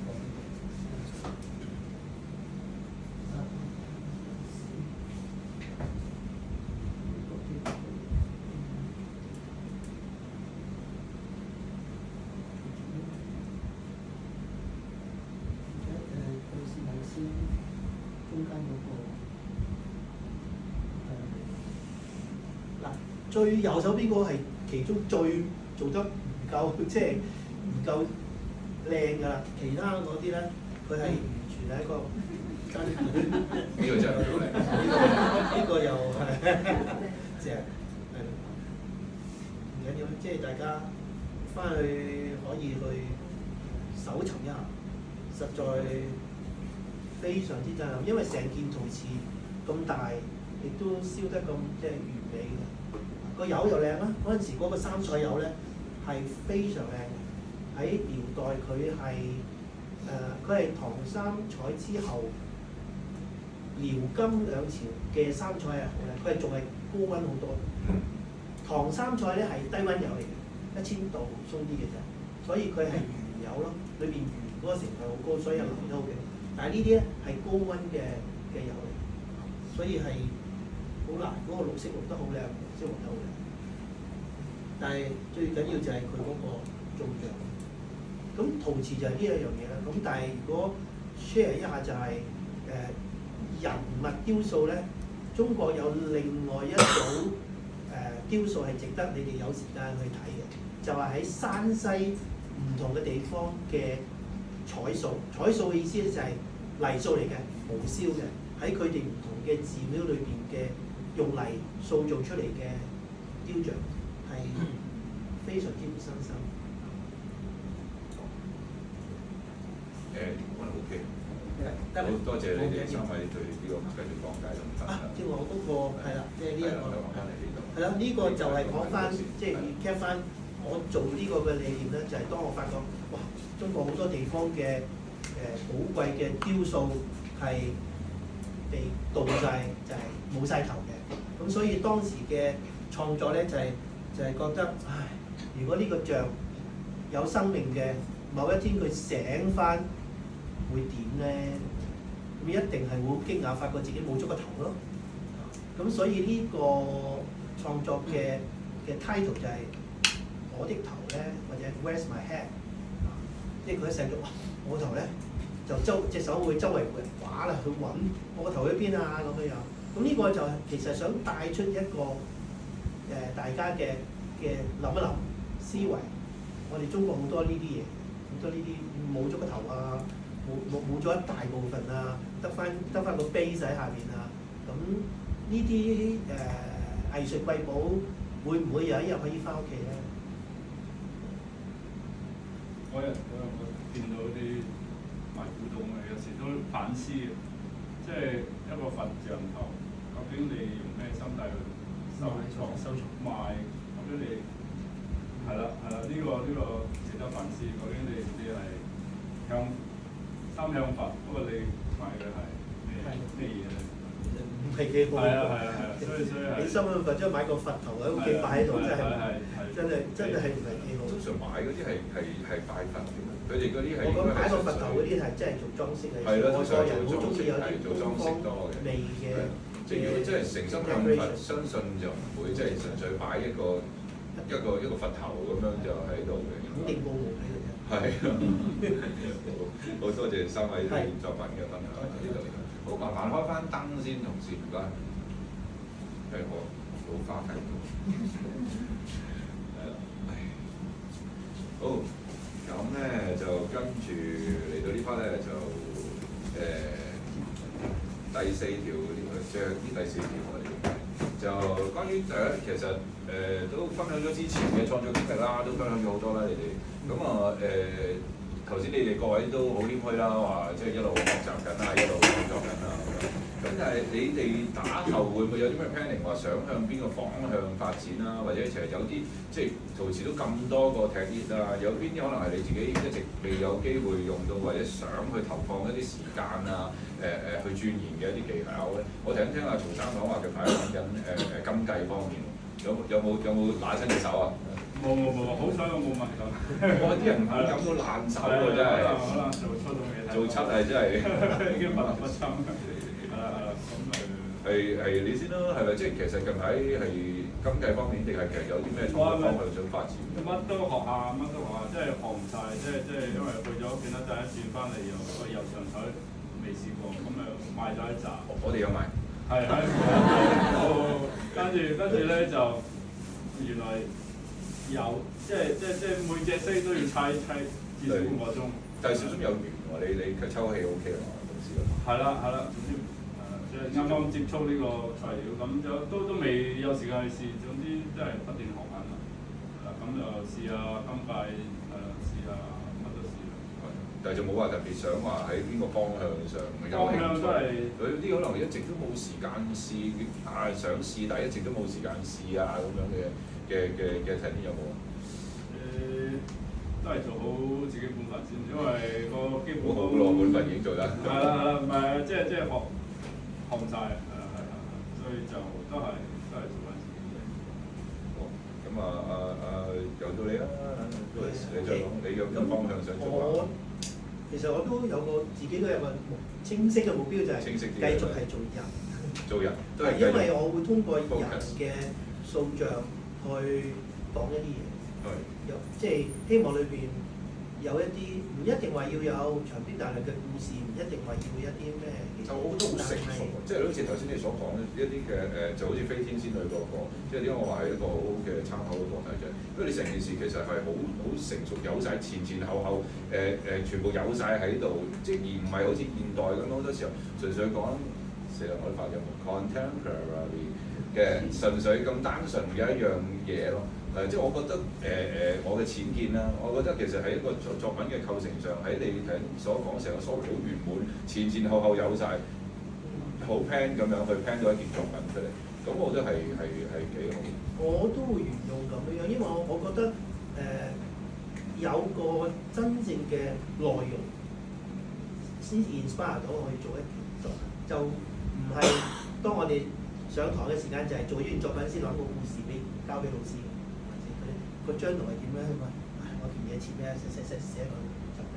中間嗰個嗱，最右手邊嗰個係其中最做得唔夠，即係唔夠靚㗎啦。其他嗰啲咧，佢係完全係一個跟呢個真係好靚。呢個又係正係唔緊要，即係大家翻去可以去搜尋一下，實在非常之震撼，因為成件陶瓷咁大，亦都燒得咁即係完美嘅。個釉又靚啦，嗰陣時嗰個三彩釉咧係非常靚嘅。喺遼代佢係唐三彩之後，遼金兩朝嘅三彩係好靚，佢係仲係高溫好多。唐三彩咧係低溫釉嚟嘅，1000度鬆啲嘅啫，所以佢係原釉咯，裏邊原嗰個成分好高，所以流得好勁。但係呢啲咧係高溫嘅釉嚟，所以係好難。嗰個綠色綠得好靚，燒黃得好靚。但係最緊要就係佢嗰個造像。咁陶瓷就係呢一樣嘢啦。咁但係如果 share 一下就係、人物雕塑咧，中國有另外一組雕塑係值得你哋有時間去睇嘅，就係喺山西唔同嘅地方嘅彩塑。彩塑嘅意思咧就係泥塑嚟嘅，無燒嘅，喺佢哋唔同嘅寺廟裏邊嘅用泥塑造出嚟嘅雕像係非常之活生生。我哋 OK。得啦，好多謝你哋三位對呢個繼續講解同分享。即係我嗰個係啦，即係呢一個講翻嚟呢度。係啦，呢個就係講翻，即係 recap 翻我做呢個嘅理念咧，就係當我發覺，哇！中國好多地方嘅寶貴嘅雕塑係被盜晒，就係冇晒頭嘅。咁所以當時嘅創作咧，就係覺得，唉，如果呢個像有生命嘅，某一天佢醒翻，會點咧？咁一定係會好驚訝，發覺自己冇咗個頭咯。咁所以呢個創作嘅 title 就係我的頭咧，或者 Where's my head？ 即係佢一醒咗，我個頭咧就隻手會周圍畫啦，去揾我個頭喺邊啊咁樣樣。咁呢個就其實想帶出一個大家嘅諗一諗思維。我哋中國好多呢啲嘢，好多呢啲冇咗個頭啊，冇咗一大部分啊，得翻個 base 喺下邊啊。咁呢啲藝術瑰寶會唔會有一日可以翻屋企咧？嗰日我見到啲賣古董嘅，有時都反思嘅，即係一個佛像頭，究竟你用咩心態去收藏賣？究竟你係啦，呢個值得反思。究竟你係三向佛，不過你賣嘅係咩嘢咧？唔係幾好。係啊，所以你心向佛，將買個佛頭喺屋企擺喺度，真係真係唔係幾好。通常買嗰啲係拜佛嘅，佢哋嗰啲係我講擺個佛頭嗰啲係真係做裝飾嘅，外國人好中意有啲東方味嘅。即係如果真係誠心向佛，相信就唔會即係純粹擺一個佛頭咁樣就喺度嘅。肯定冇冇喺度嘅。係啊，好多謝三位作品嘅分享呢度。好，麻煩開翻燈先，同事唔該。係我老花雞。係啦，好，咁咧就跟住嚟到呢 part 咧就第四條即係呢第四條我哋就關於第一其實都分享咗之前嘅創作經歷啦，都分享咗好多啦，你哋咁頭先你哋各位都好謙虛啦，話即係一路學習緊啊，一路創作緊啊咁但係你哋打後會唔會有啲咩 planning 話想向邊個方向發展啦？或者其實有啲即係陶瓷都咁多個 technique 啊，有邊啲可能係你自己一直未有機會用到，或者想去投放一啲時間啊去鑽研嘅一啲技巧咧？我頭先聽阿曹生講話佢排緊金繼方面，有冇揦親隻手啊？冇，好彩我冇問咁。哇！啲人咁都爛手喎，真係。可能做出到嘢睇。做出係真係已經不得不爭。咁係你先啦，係咪？即係其實近排係金繼方面，定係其實有啲咩創作方向想發展？乜都學下，即係學唔晒，即係因為去咗見得第一轉翻嚟又上台未試過，咁賣咗一紮。我哋有賣。係跟住咧就原來有，即係每隻色都要砌至少半個鐘。但係小心有緣喎，你嘅抽氣 OK 啊嘛，老師。係啦，總之即係啱啱接觸呢個材料，咁就都未有時間去試，總之真係不斷學緊啦。咁就試下金繼，試下乜都試啦。但係就冇話特別想話喺邊個方向上有興趣。有啲可能一直都冇時間試，想試，但係一直都冇時間試啊咁樣嘅睇啲有冇啊？都係做好自己本分先，因為個基本好咯，本分已經做得。係啦，唔係即係學唔晒，所以就都係做緊自己嘢。好，咁由到你啦，你再講，你有咩方向想做？其實我都有自己都有個清晰嘅目標，就係繼續係做人。做人都係因為我會通過人嘅塑像去講一啲嘢。即係希望裏邊有一啲唔一定話要有長篇大論嘅故事，唔一定話要一啲咩。就我覺得好成熟，即係好似頭先你所講一啲嘅就好似飛天仙女嗰個，即係點解我話係一個好好嘅參考嘅課題啫？因為你成件事其實係好成熟，有晒前後全部有晒喺度，即係而唔係好似現代咁好多時候純粹講成日我哋發音 contemporary 嘅純粹咁單純嘅一樣嘢咯。即係我覺得我嘅淺見啦，我覺得其實喺一個作品嘅構成上，喺你頭先所講成個 story 好圓滿，前後有晒，好 plan 咁樣去 plan 到一件作品出嚟，咁我覺得係幾好。我都會沿用咁樣，因為我覺得有個真正嘅內容先至 inspire 到我去做一件作品，就唔係當我哋上堂嘅時間就係做呢件作品先諗個故事交俾老師。個將來係點樣去問？我件嘢似咩？寫個作品。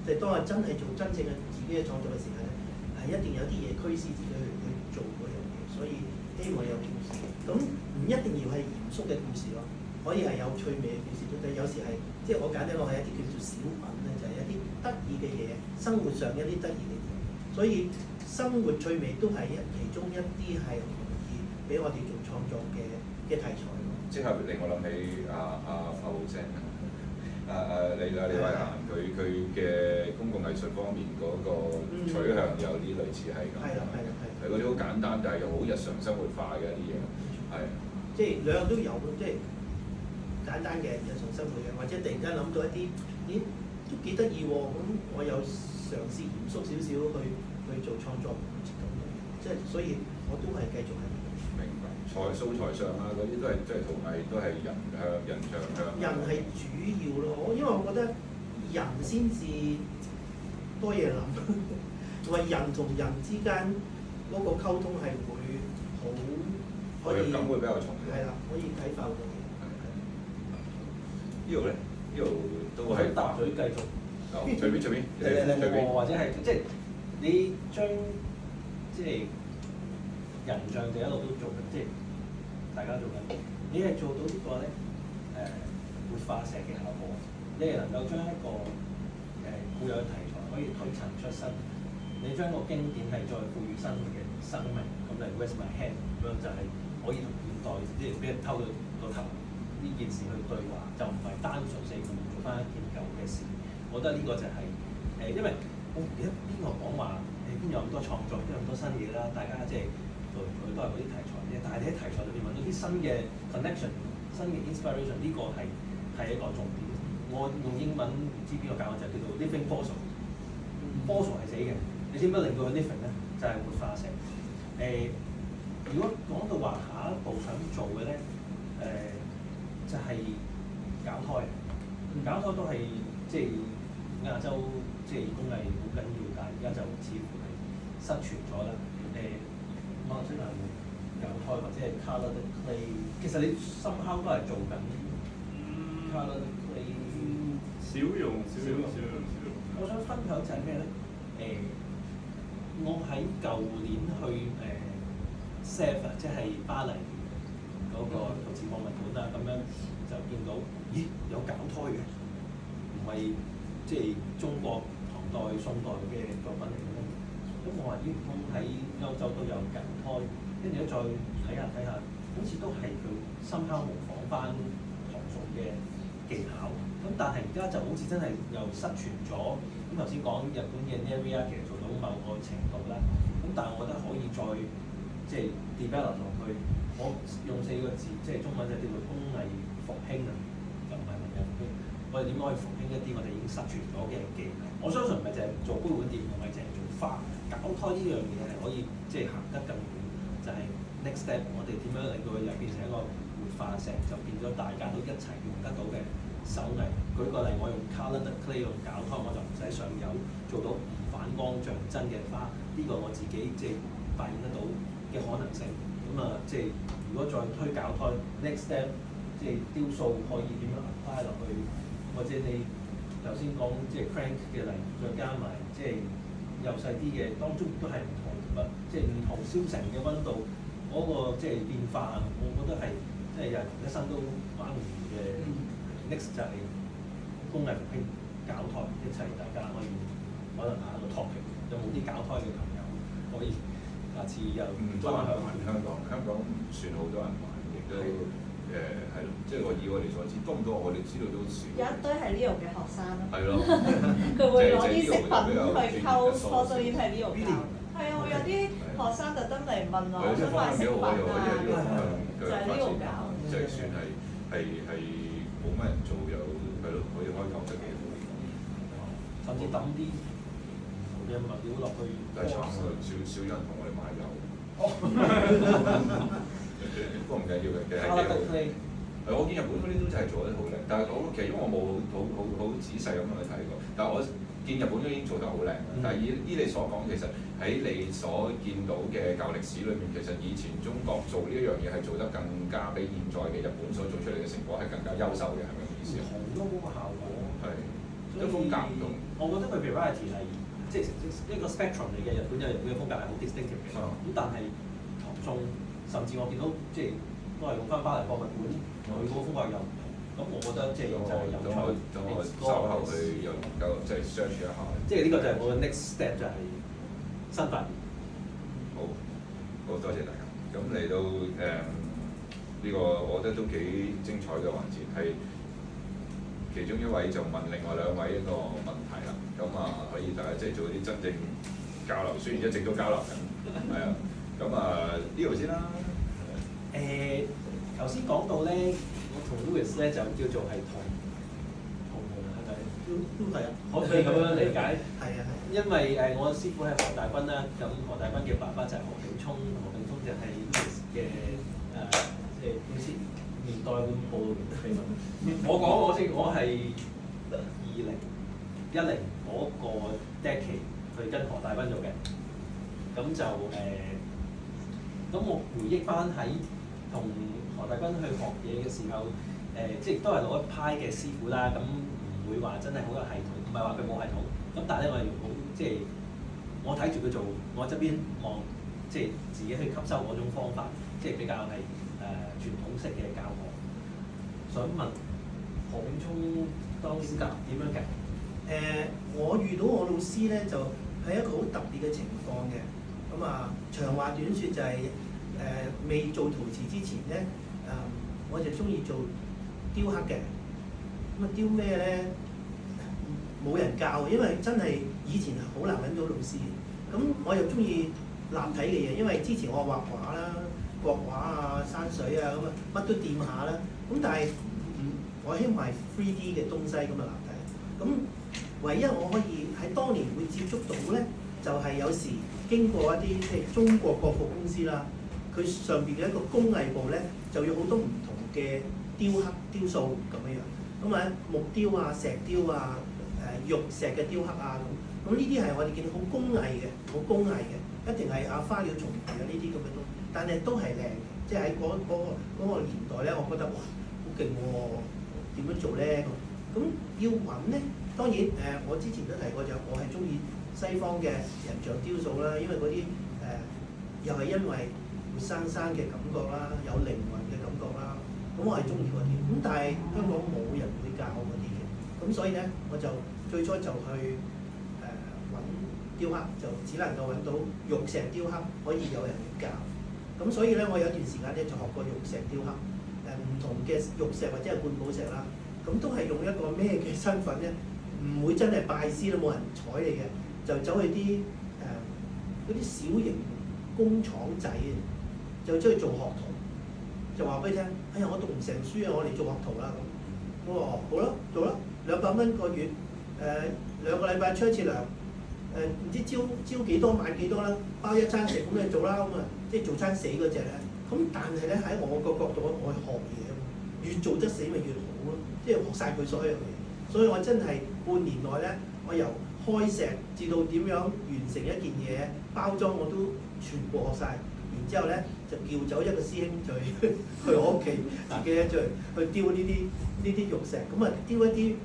即係當我真係做真正嘅自己嘅創作嘅時間咧，係一定有啲嘢驅使自己去做嗰樣嘢。所以希望有故事。咁唔一定要係嚴肅嘅故事咯，可以係有趣味嘅故事。但係有時係即係我簡單講係一啲叫做小品咧，就係一啲得意嘅嘢，生活上一啲得意嘅嘢。所以生活趣味都係其中一啲係容易俾我哋做創作嘅題材。即係令我諗起阿胡正李偉涵佢嘅公共藝術方面嗰個取向有啲類似係咁，係嗰啲好簡單，但係又好日常生活化嘅一啲嘢，係即係兩樣都有，即係簡單嘅日常生活嘅，或者突然間諗到一啲都幾得意喎，咁我又嘗試嚴肅少少去做創作咁樣，即係所以我都係繼續係。素材上啊，嗰啲都係即係同藝都係人像向。人係主要咯，因為我覺得人先至多嘢諗，同埋人同人之間嗰個溝通係會好可以。感會比較重。係啦，可以啟發好多嘢。呢度咧，呢度都我係想搭嘴繼續。隨便，或者係即係你將即係人像就一路都做緊，即係大家做緊。你係做到呢個咧活化石嘅效果，你係能夠將一個固有嘅題材可以推陳出新，你將個經典係再賦予新嘅生命，咁就 Raise My Hand 咁樣就係可以同現代即係俾人偷到個頭呢件事去對話，就唔係單純地做翻一件舊嘅事。我覺得呢個就係因為我唔記得邊個講話邊有咁多創作，邊有咁多新嘢啦。大家即係佢都係嗰啲題材啫。但係你喺題材裏邊揾到啲新嘅 connection、新嘅 inspiration， 呢個係一個重點。我用英文唔知邊個教我就叫做 living fossil。fossil 係死嘅，你知唔知令到佢 living 咧？就係活化石。如果講到話下一步想做嘅咧，就係搞胎。搞胎都係即係亞洲即係工藝好緊要，但係而家就似乎係失傳咗啦。我即係搞胎或者係 colored clay， 其實你深烤都係做緊 colored clay。少用。我想分享就係咩咧？我喺舊年去Sèvres 即係巴黎嗰個陶瓷博物館啦，咁樣就見到，咦有搞胎嘅，唔係即係中國唐代、宋代嘅作品嚟嘅咩？咁我話咦，唔通喺歐洲都有搞胎？跟住咧再睇下，好似都係佢深刻模仿翻唐宋嘅技巧。咁但係而家就好似真係又失傳咗。咁頭先講日本嘅 Nariya 其實做到某個程度啦。咁但係我覺得可以再即係 develop 落去。我用4個字，即係中文就叫做工藝復興啊，就唔係文藝復興。我哋點樣可以復興一啲我哋已經失傳咗嘅技能？我相信唔係淨係做杯碗碟，唔係淨係做花。搞胎呢樣嘢係可以即係行得更遠，就係 next step。我哋點樣令到佢又變成一個活化石，就變咗大家都一齊用得到嘅手藝。舉個例，我用 colored clay 用搞胎，我就唔使上油，做到唔反光像真嘅花。呢個我自己即係發現得到嘅可能性。咁啊，即係如果再推搞胎 next step，即係雕塑可以點樣 apply 落去，或者你頭先講即係 crank 嘅例，再加埋即係幼細啲嘅，當中亦都係唔同即係唔同燒成嘅溫度嗰個即係變化，我覺得係即係又係同一生都玩唔完嘅。Next 就係工藝復興搞胎，一齊大家可以可能下一個 topic，有冇啲搞胎嘅朋友可以下次又多人玩香港算好多人玩，亦都係咯，即係以我哋所知，多唔多？我哋知道都少。有一堆係呢度嘅學生咯。係咯，佢會攞啲食品去溝 photo in 喺呢度教。係啊，我有啲學生特登嚟問我，我想買食品啊，就係呢度教。即係算係冇乜人做又係咯，可以開拓得幾好。甚至抌啲唔同嘅物料落去。但係慘啊，少人同我哋買油。不過唔緊要嘅，其實係幾好。我見日本嗰啲都真係做得好靚，但係其實因為我冇好仔細咁樣去睇過，但係我見日本都已經做得好靚。但係依你所講，其實喺你所見到嘅舊歷史裏面，其實以前中國做呢一樣嘢係做得更加比現在嘅日本所做出嚟嘅成果係更加優秀嘅，係咪咁意思？好多嗰個效果。係。一風格唔同。我覺得佢 variety 係即係一個 spectrum 嚟嘅，日本有日本嘅風格係好 distinctive 嘅。咁但係唐宋甚至我見到即係都係用翻巴黎博物館，佢嗰個風格又唔同。咁我覺得即係就係有趣。等我稍後去又能夠即係 search 一下。即係呢個就係我嘅 next step 就係新發現。好多謝大家。咁嚟到呢個我覺得都幾精彩嘅環節，係其中一位就問另外2位一個問題啦。咁啊可以大家即係做啲真正交流，雖然一直都交流緊，係啊。咁啊呢度先啦。頭先講到咧，我同 Louis 咧就叫做係同係咪？都係啊，可以咁樣理解。係啊係。因為我師傅係何大軍啦，咁何大軍嘅爸爸就係何炳聰，何炳聰就係 Louis 嘅即係點先年代會暴露年紀。我講我先，我係2010嗰個 decade 去跟何大軍做嘅，咁就咁我回憶翻喺同何大軍去學嘢嘅時候，即係都係攞一派嘅師傅啦，咁唔會話真係好有系統，唔係話佢冇系統。咁但係咧，我哋好即係我睇住佢做，我側邊望，即係自己去吸收嗰種方法，即係比較係傳統式嘅教學。想問何永聰當時點樣嘅？我遇到我老師咧，就係一個好特別嘅情況嘅。咁啊，長話短説就係、未做陶瓷之前咧，我就中意做雕刻嘅。咁啊，雕咩咧？冇人教，因為真係以前係好難揾到老師。咁我又中意立體嘅嘢，因為之前我畫畫啦、國畫啊、山水啊咁啊，乜都掂下啦。咁但係我希望係 3D 嘅東西咁啊，立體。咁唯一我可以喺當年會接觸到咧，就係、有時經過一啲即係中國國服公司啦，佢上邊嘅一個工藝部咧，就有好多唔同嘅雕刻雕塑咁樣樣。咁啊，木雕啊、石雕啊、玉石嘅雕刻啊咁。咁呢啲係我哋見到好工藝嘅，好工藝嘅，一定係花鳥蟲魚啊呢啲咁嘅東西，但係都係靚嘅。即係喺嗰個年代咧，我覺得哇好勁喎，點樣做咧咁要揾咧？當然我之前都提過就我係中意西方嘅人像雕塑啦，因為嗰啲又係因為活生生嘅感覺啦，有靈魂嘅感覺啦，咁我係中意嗰啲。咁但係香港冇人會教嗰啲嘅，咁所以咧我就最初就去揾雕刻，就只能夠揾到玉石雕刻可以有人教。咁所以咧我有一段時間咧就學過玉石雕刻，唔同嘅玉石或者係半寶石啦，咁都係用一個咩嘅身份咧？唔會真係拜師都冇人睬你嘅，就走去啲嗰啲小型工廠仔，就走去做學徒，就話俾你聽，哎呀我讀唔成書啊，我嚟做學徒啦咁。我話好啦，做啦，200蚊個月，2個禮拜出一次糧，唔知朝幾多晚幾多啦，包一餐食咁你做啦咁啊，即係做餐死嗰隻咧。咁但係咧喺我個角度，我係學嘢啊，越做得死咪越好咯，即係學晒佢所有嘢。所以我真係半年內咧，我由開石至到點樣完成一件嘢包裝，我都全部學晒。然之後咧就叫走一個師兄就去我屋企自己咧去雕呢啲玉石，咁啊雕一啲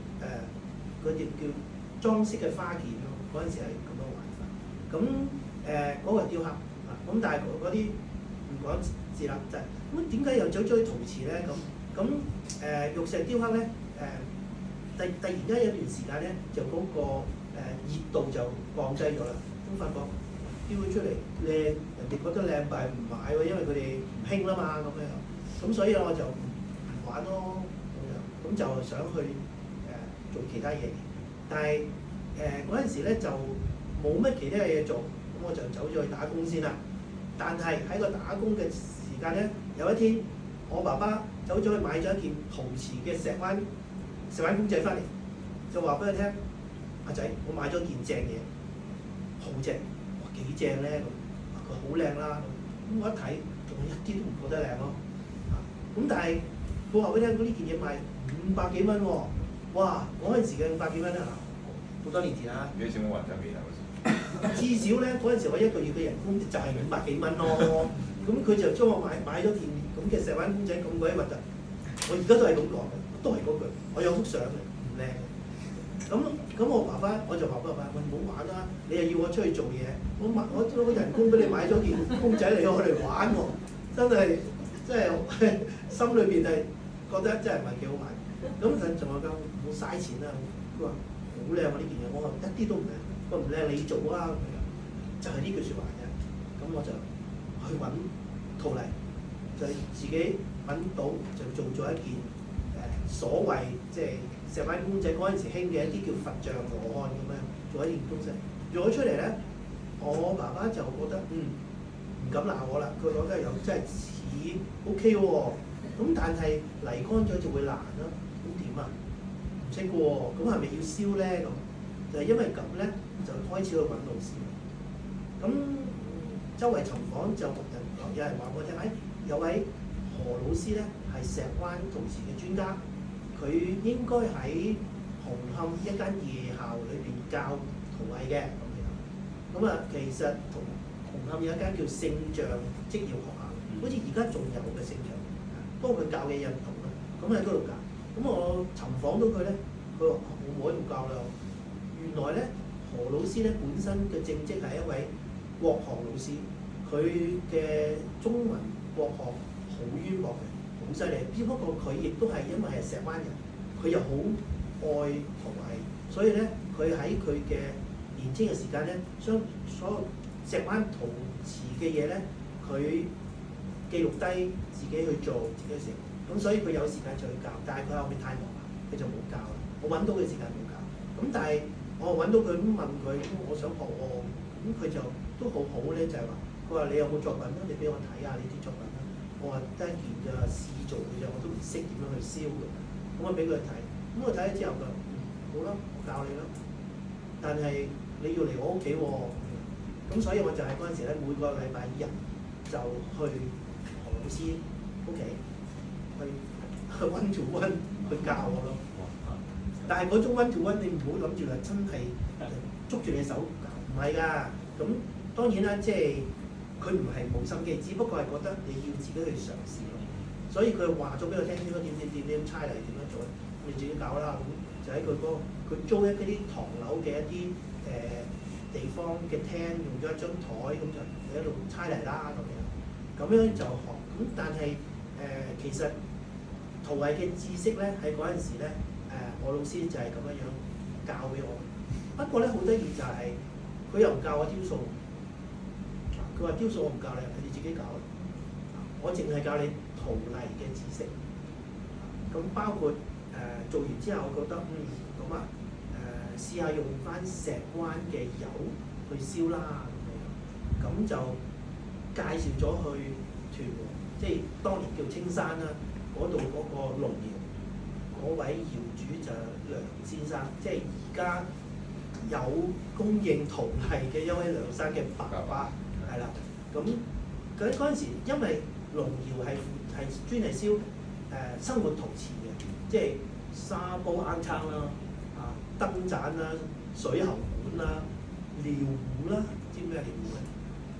嗰啲叫裝飾嘅花件咯。嗰陣時係咁樣玩法。咁嗰個雕刻啊，咁但係嗰啲唔講字啦，就係咁點解又走咗去陶瓷咧？咁玉石雕刻咧突然間有段時間咧，就嗰個熱度就降低咗啦。咁發覺雕咗出嚟靚，人哋覺得靚，但係唔買喎，因為佢哋唔興啦嘛咁樣。咁所以我就唔玩咯咁樣。咁就想去做其他嘢。但係嗰陣時咧就冇乜其他嘢做，咁我就走咗去打工先啦。但係喺個打工嘅時間咧，有一天我爸爸走咗去買咗一件陶瓷嘅石灣公仔翻嚟，就話俾佢聽：阿仔，我買咗件正嘢，好正，哇幾正咧咁，佢好靚啦咁。我一睇，我一啲都唔覺得靚咯。咁但係佢話俾你聽，呢件嘢賣500幾蚊喎，哇！嗰陣時嘅500幾蚊啊，好多年前啊。幾錢還咗面啊？至少咧嗰陣時我一個月嘅人工就係500幾蚊咯。咁佢就將我買咗件咁嘅石灣公仔咁鬼核突，我而家都係咁講嘅，都係嗰句，我有幅相嘅，唔靚嘅。咁我爸爸我就話俾我爸爸：喂，唔好玩啦，你又要我出去做嘢，我將個人工俾你買咗件公仔嚟我嚟玩喎，真係心裏邊係覺得真係唔係幾好玩。咁就仲有講唔好嘥錢啦。佢話好靚喎呢件嘢，我話一啲都唔靚，佢話唔靚你做啊，就係呢句説話啫。咁我就去揾陶泥，就自己揾到就做咗一件所謂即係石灣公仔嗰陣時興嘅一啲叫佛像羅漢咁樣，做一件東西，做咗出嚟咧，我爸爸就覺得唔敢鬧我啦，佢覺得又真係似 OK 喎，咁但係泥乾咗就會爛啦，咁點啊？唔識嘅喎，咁係咪要燒咧？咁就係因為咁咧，就開始去揾老師。咁周圍尋訪就有人話我聽，有位何老師咧係石灣陶瓷嘅專家，佢應該喺紅磡一間夜校裏邊教陶藝嘅咁樣。咁啊，其實同紅磡有一間叫聖象職業學校，好似而家仲有嘅聖象，不過佢教嘅嘢唔同啦。咁喺嗰度教。我尋訪到佢咧，佢話我喺度教啦。原來咧何老師咧本身嘅正職係一位國學老師，佢嘅中文國學好淵博嘅，好犀利。只不過佢亦都係因為係石灣人，佢又好愛陶藝，所以咧佢喺佢嘅年青嘅時間咧，將所有石灣陶瓷嘅嘢咧，佢記錄低自己去做，自己去食。咁所以佢有時間就去教，但係佢後面太忙啦，佢就冇教啦。我揾到佢時間冇教，咁但係我揾到佢咁問佢，我想學喎，咁佢就都好好咧，就係話，佢話你有冇作品啊？你俾我睇下你啲作品啦。我話得一件㗎，試做嘅啫，我都唔識點樣去燒嘅。咁我俾佢睇，咁我睇咗之後佢話好啦，我教你啦。但係你要嚟我屋企喎，咁所以我就係嗰陣時咧，每個禮拜日就去何老師屋企。去 one to one 去教我咯，但係嗰種 one to one 你唔好諗住係真係捉住你手教，唔係㗎。咁當然啦，即係佢唔係冇心機，只不過係覺得你要自己去嘗試咯。所以佢話咗俾我聽，應該點差嚟點樣做，你自己搞啦。咁就喺佢佢租一啲唐樓嘅一啲地方嘅廳，用咗一張台咁就喺度差嚟啦咁樣就學。咁但係其實陶藝嘅知識咧，喺嗰陣時咧，我老師就係咁樣教俾我。不過咧好得意就係，佢又唔教我雕塑。佢話雕塑我唔教你，你自己搞。我淨係教你陶泥嘅知識。咁包括做完之後，我覺得咁啊試下用翻石灣嘅油去燒啦咁樣。咁就介紹咗去屯門，即係當年叫青山啦。嗰度嗰個龍窯，嗰位窯主就梁先生，即係而家有供應陶藝嘅一位梁生嘅爸爸，係啦。咁嗰陣時，因為龍窯係專係燒生活陶瓷嘅，即係沙煲罌罉啦、燈盞啦、水喉管啦、尿壺啦，知唔知咩尿壺咧？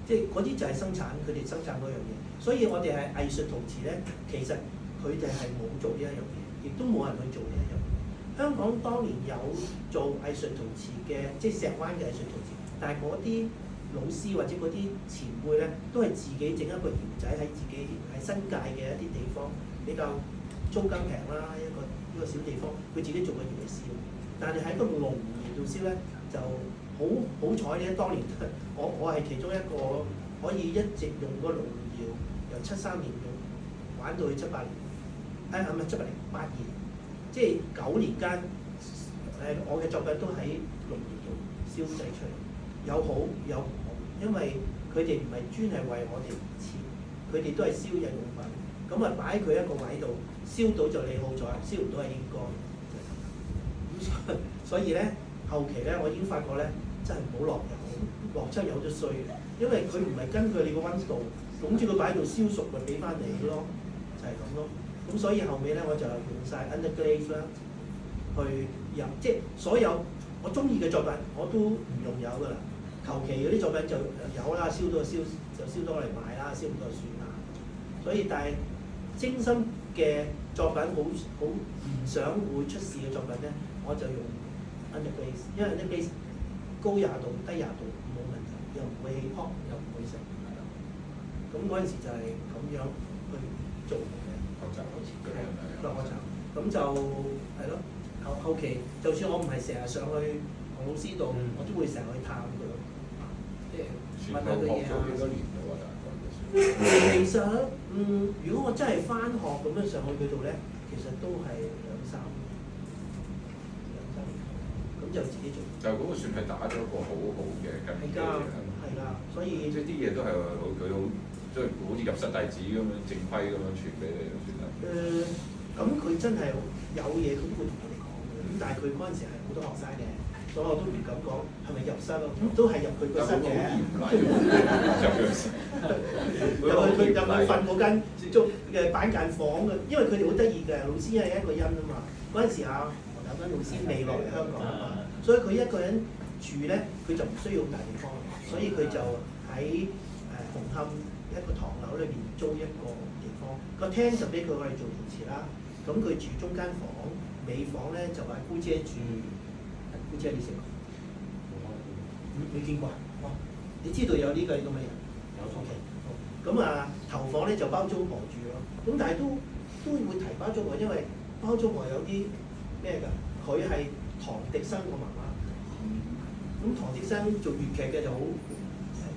即係嗰啲就係佢哋生產嗰樣嘢。所以我哋係藝術陶瓷咧，其實佢哋係冇做呢一樣嘢，亦都冇人去做呢一樣嘢。香港當年有做藝術陶瓷嘅，即係石灣嘅藝術陶瓷，但係嗰啲老師或者嗰啲前輩咧，都係自己整一個窯仔喺自己喺新界嘅一啲地方，比較租金平啦，一個小地方，佢自己做個窯嚟燒。但係喺個龍窯度燒咧，就好彩咧，當年我係其中一個可以一直用個龍窯，由73年用玩到去78年。唔係78年82年，即係9年間，我嘅作品都喺龍窯度燒製出嚟，有好有唔好，因為佢哋唔係專係為我哋設，佢哋都係燒日用品，咁啊擺佢一個位度，燒到就你好彩，燒唔到係應該。咁所以咧，後期咧，我已經發覺咧，真係唔好落油，落出油都衰嘅，因為佢唔係根據你個溫度，總之佢擺喺度燒熟咪俾翻你咯，就係咁咯。咁所以後尾咧，我就用晒 underglaze 啦，去入即係所有我中意嘅作品，我都唔用油噶啦。求其嗰啲作品就有啦，燒到就燒多嚟賣啦，燒唔到就算啦。所以但係精心嘅作品好唔想會出事嘅作品咧，我就用 underglaze， 因為 underglaze 高20度低20度冇問題，又唔會起泡，又唔會食。咁嗰陣時就係咁樣去做。學習，咁就係咯。後期就算我唔係成日上去何老師度，我都會成日去探佢，即係問下佢嘢啊。學咗幾多年㗎喎？其實如果我真係返學咁樣上去佢度咧，其實都係2-3年，咁就自己做。就嗰個算係打咗一個好好嘅根基。係啦，所以即係啲嘢都係佢好。即係好似入室弟子咁樣正規咁樣傳俾你就算啦。咁佢真係有嘢，佢都會同我哋講嘅。咁但係佢嗰陣時係好多學生嘅，所以我都唔敢講係咪入室咯，都係入佢個室嘅。入去瞓嗰間租嘅板間房嘅，因為佢哋好得意嘅，老師係一個人啊嘛。嗰陣時何大斌老師未落嚟香港啊嘛，所以佢一個人住咧，佢就唔需要好大地方，所以佢就喺紅磡一個唐樓裏邊租一個地方，個廳就俾佢攞嚟做陶瓷啦，咁佢住中間房，尾房咧就話姑姐住，姑姐你識嘛？你見過啊？哦，你知道有呢個咁嘅人？有 OK。咁啊頭房咧就包租婆住咯，咁但係都會提包租婆，因為包租婆有啲咩㗎？佢係唐迪生個媽媽。咁唐迪生做粵劇嘅就好，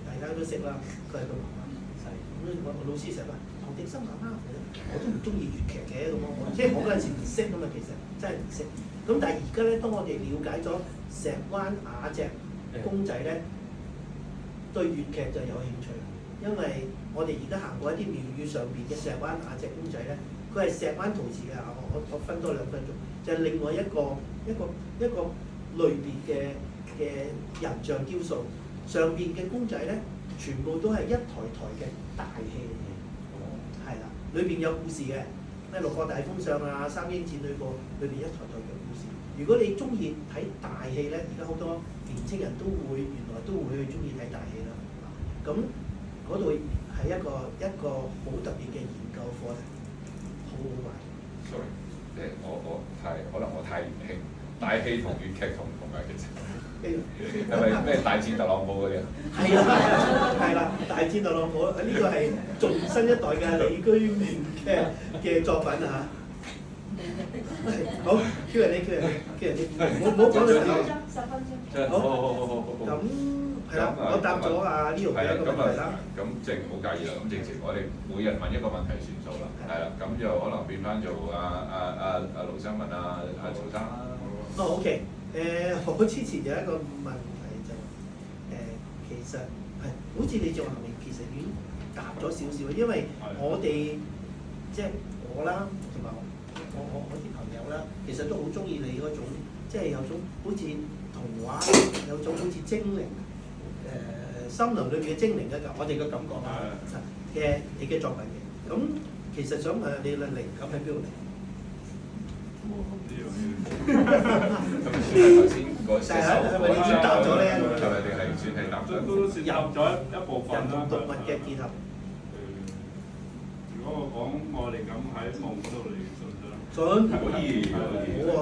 大家都識啦。佢係個媽媽，係咁我老師成日話唐迪生媽媽，我都唔中意粵劇嘅咁樣，即係我嗰陣時唔識㗎嘛，其實真係唔識。咁但係而家咧，當我哋了解咗石灣雅隻公仔咧，對粵劇就有興趣，因為我哋而家行過一啲廟宇上邊嘅石灣雅隻公仔咧，佢係石灣陶瓷嘅。我分多2分鐘，就係、是、另外一個類別嘅人像雕塑，上邊嘅公仔咧，全部都係一台台嘅大戲嚟嘅，係啦，裏邊有故事嘅，咩《六國大封相》啊，《三英戰呂布》裏邊一台台嘅故事。如果你中意睇大戲咧，而家好多年青人原來都會去中意睇大戲啦。咁嗰度係一個好特別嘅研究課題，好好玩。Sorry， 即係我可能我太年輕，大戲同粵劇同埋其實係咪咩大戰特朗普嗰啲啊？係啦，大戰特朗普呢個係仲新一代嘅李居明嘅作品啊！好，Q&A，唔好講到10分鐘。好。咁係啦，我答咗阿 Leo 嘅一個問題啦。咁即係唔好介意啦。咁直情我哋每人問一個問題算數啦。係啦，咁就可能變翻做阿盧生問阿曹生啦。哦 ，OK，我之前有一個問題就其實係好似你仲係咪其實已經答咗少少，因為我哋即係我啦，同埋我啲朋友啦，其實都好中意你嗰種，即係有種好似童話，有種好似精靈，森林裏邊嘅精靈嘅我哋嘅感覺啊嘅你嘅作品嘅。咁其實想問下你嘅靈感喺邊度嚟？咁算係頭先嗰隻手，係咪你已經答咗咧？係咪定係算係答咗？都涉及咗一部分人啦。同動物嘅結合。如果我講我哋咁喺夢嗰度嚟信唔信？信可以，好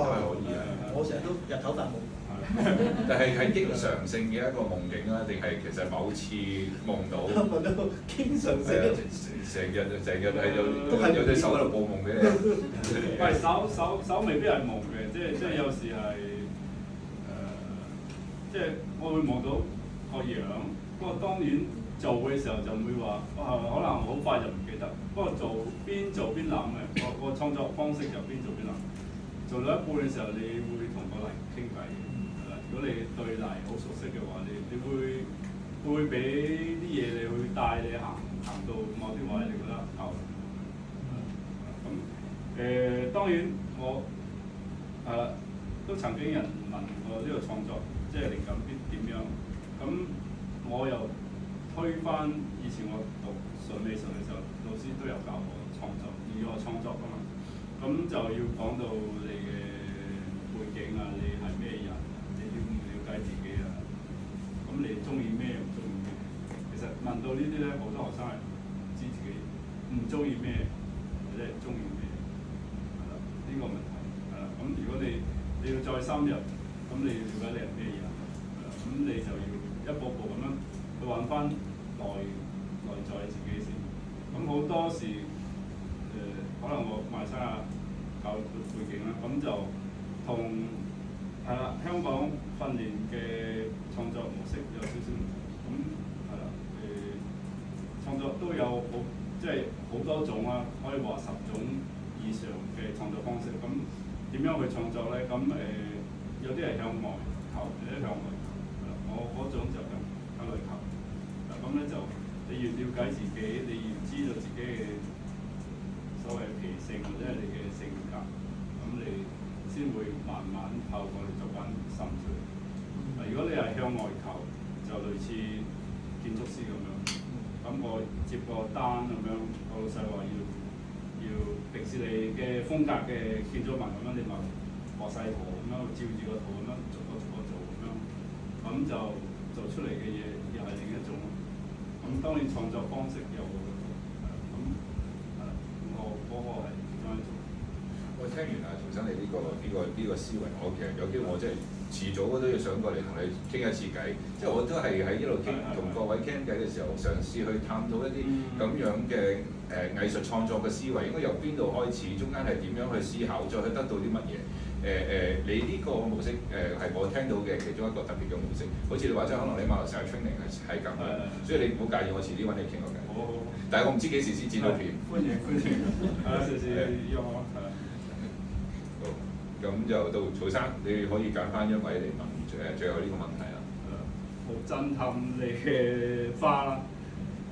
啊，可以啊！我成日都日頭發夢。但係經常性嘅一個夢境啦，定係其實某次夢到？夢到經常性嘅。成日係有隻手喺度報夢俾你。喂，手未必係夢嘅，即係有時係即係我會望到個樣，不過當然做嘅時候就唔會話可能好快就唔記得。不過邊做邊諗嘅，個創作方式就邊做邊諗。做到一半嘅時候，你會同個泥傾偈嘅。如果你對泥好熟悉嘅話，你會俾啲嘢你去帶你行到某啲位，你覺得夠。咁當然我都曾經人問過呢個創作即係靈感點樣，咁我又推翻以前我讀純美術嘅時候，老師都有教我創作，以我創作㗎嘛，咁就要講到你嘅背景啊，你係咩人，你點了解自己啊，咁你中意咩唔中意咩？其實問到呢啲咧，好多學生係唔知自己唔中意咩，或者係中意咩，係啦，呢個問題係啦。咁如果你要再深入，咁你要了解你係咩人，咁你就要一步步咁樣去揾翻內在自己先。咁好多時可能我馬來西亞教育背景啦，咁就同係啦香港訓練嘅創作模式有少少唔同。咁係啦創作都有即係好多種啦，可以話10種以上嘅創作方式。咁點樣去創作咧？咁有啲係向外求，有啲向外求。我嗰種就向內求。咁咧就你越了解自己，你越知道自己嘅所謂脾性或者係你嘅性格，咁你先會慢慢透過你作品滲出嚟。如果你係向外求，就類似建築師咁樣。咁我接個單咁樣，個老細話要迪士尼嘅風格嘅建築物咁樣，你咪畫細圖咁樣，照住個圖咁樣逐個做咁樣，咁就做出嚟嘅嘢又係另一種。咁當然創作方式又咁我嗰個係點樣做？我聽完啊，重新你呢個思維，我其實有機會我真係遲早都要想過嚟同你傾一次偈。即係我都係喺一路傾同各位傾偈嘅時候，嘗試去探討一啲咁樣嘅藝術創作嘅思維，應該由邊度開始，中間係點樣去思考，再去得到啲乜嘢？你呢個模式係我聽到嘅其中一個特別嘅模式。好似你話齋，可能你馬來西亞 training 係咁樣，所以你唔好介意，我遲啲揾你傾個偈。好。但係我唔知幾時先剪到片。歡迎，係啊，隨時約我係啊。好，咁就到曹生，你可以揀翻一位嚟問最後呢個問題啦。好震撼你嘅花啦，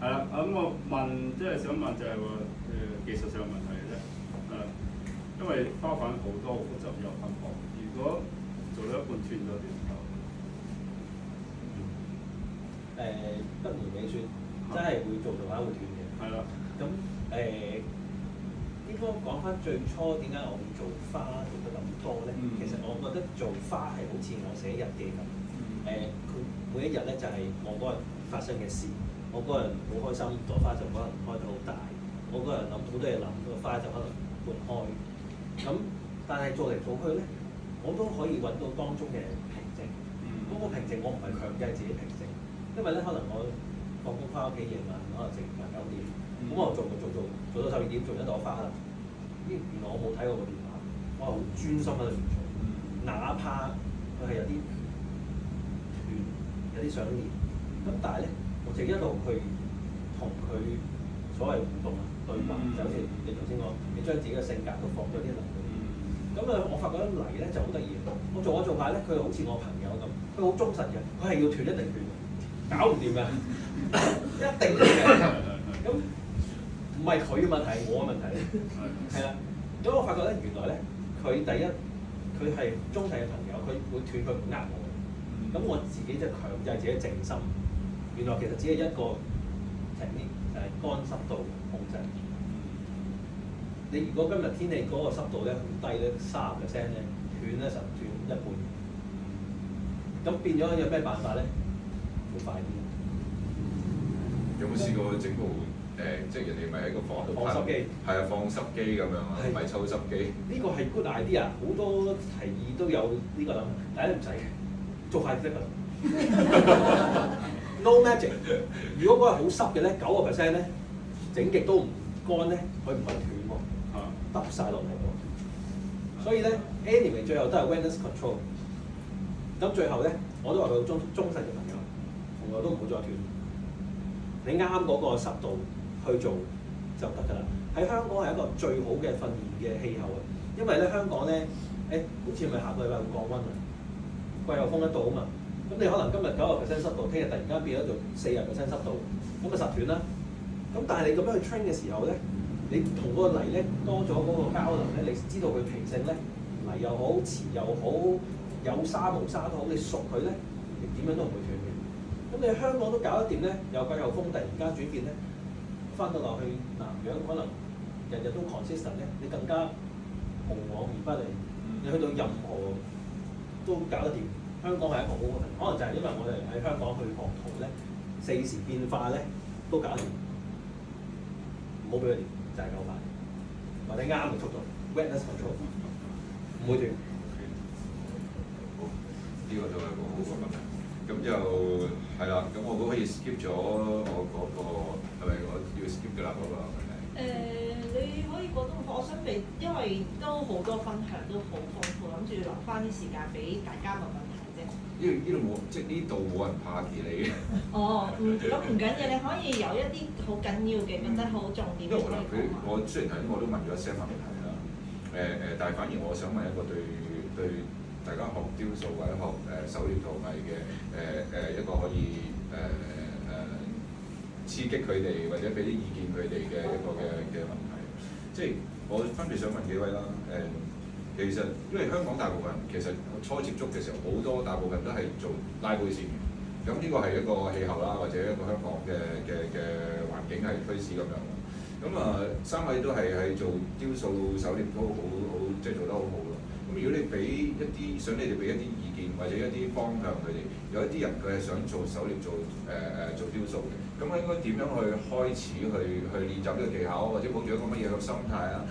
係啦，咁我問即係想問就係話技術上嘅問題嘅啫，因為花瓣好多好複雜又噴薄，如果做到一半斷咗點搞？不如你算，真係會做下會斷嘅。係啦。咁應該講翻最初點解我會做花做得咁多咧？其實我覺得做花係好似我寫日記咁。佢每一日咧就係我嗰日發生嘅事。我嗰日好開心，朵花就可能開得好大；我嗰日諗好多嘢諗，個花就可能半開。咁但係做嚟做去咧，我都可以揾到當中嘅平靜。嗰個平靜我唔係強制自己平靜，因為咧可能我放工翻屋企夜晚可能成8、9點，咁我做到12點，做一朵花啦。原來我冇睇過個電話，我係好專心喺度做，哪怕佢係有啲斷，有啲想練，咁但係咧，我就一路去同佢所謂互動啊對話，就好似你頭先講，你將自己嘅性格都放咗啲落去。咁我發覺泥咧就好得意，我做下咧，佢好似我朋友咁，佢好忠實嘅，佢係要斷一定斷，搞唔掂㗎，一定斷嘅。咁唔係佢嘅問題，我嘅問題，係啦。咁我發覺咧，原來咧，佢第一，佢係忠實嘅朋友，佢會斷，佢唔呃我。咁我自己就強制自己靜心。原來其實只係一個technique，就係乾濕度控制。你如果今日天氣嗰個濕度咧好低咧，30%咧，斷咧就斷一半。咁變咗有咩辦法咧？會快啲。有冇試過整部即係人哋咪喺個房度放濕機？係啊，放濕機咁樣啊，唔係抽濕機。呢個係 good idea，好多提議都有呢個諗法，但係唔使嘅，做快啲得㗎啦。No magic。如果嗰日好濕嘅咧，9% 咧，整極都唔乾咧，佢唔係斷喎，揼晒落嚟喎。所以咧 ，anyway 最後都係 awareness control。咁最後咧，我都話佢好忠實嘅朋友，從來都唔會再斷。你啱嗰個濕度去做就得㗎啦。喺香港係一個最好嘅訓練嘅氣候啊，因為咧香港咧，好似咪下個禮拜會降溫啊，季候風一到啊嘛。咁你可能今日90% 濕度，聽日突然間變咗做40% 濕度，咁咪實斷啦。咁但係你咁樣去 train 嘅時候咧，你同嗰個泥咧多咗嗰個交流咧，你知道佢脾性咧，泥又好，瓷又好，有沙無沙都好，你熟佢咧，你點樣都唔會斷嘅。咁你香港都搞得掂咧，有季候風突然間轉變咧，翻到落去南洋可能日日都 consistent 咧，你更加紅往而不利。你去到任何都搞得掂。香港係一個好嘅，可能就係因為我哋喺香港去學徒咧，4時變化咧都搞得掂。唔好俾佢掂，就係夠快，或者啱嘅速度 ，wetness control，唔會斷。好，呢個都係一個好嘅問題。咁就係啦，咁我都可以 skip 咗我嗰個係咪我要 skip 嘅啦嗰個問題？你可以過冬，我想俾，因為都好多分享都好豐富，諗住留翻啲時間俾大家問問題啫。呢度冇，即係呢度冇人怕見你嘅。哦，咁唔緊要，你可以有一啲好緊要嘅，覺得好重點嘅可以講下。我雖然頭先我都問咗一些問題啦，但係反而我想問一個對大家學雕塑或者學手捏陶藝嘅一個可以刺激佢哋或者俾啲意見佢哋嘅一個嘅問題，即係我分別想問幾位啦。其實因為香港大部分人其實初接觸嘅時候，好多大部分都係做拉杯線嘅。咁呢個係一個氣候啦，或者一個香港嘅環境係驅使咁樣。咁3位都係做雕塑手捏都好，即係做得好好咯。咁如果你俾一啲想你哋俾一啲意見或者一啲方向佢哋，有一啲人佢係想做手捏做雕塑嘅，咁應該點樣去開始去練習呢個技巧，或者抱住一個乜嘢嘅心態啊？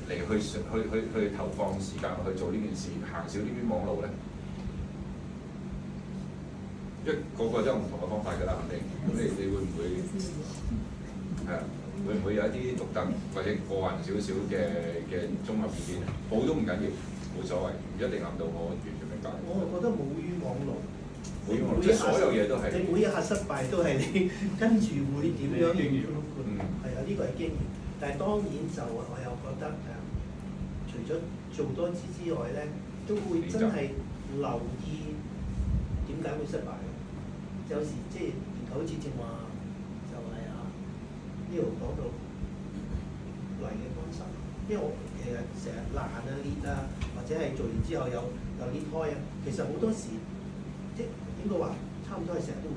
嚟去投放時間去做呢件事，行少啲冤枉路咧。因為個個都有唔同嘅方法㗎啦，肯定。咁你會唔會係啊？會唔會有一啲獨特或者個人少少嘅綜合意見？冇都唔緊要，冇所謂，唔一定諗到我完全明白。我係覺得冇冤枉路。冇冤枉路，即係所有嘢都係。你每一下失敗都係你跟住會點樣經驗？係啊，呢個係經驗。但係當然就我又覺得除咗做多啲之外咧，都會真係留意點解會失敗。有時即係好似正話就係呢度講到泥嘅乾濕，因為我其實成日爛啊裂啊，或者係做完之後又裂開啊，其實好多時即係應該話差唔多係成日都會，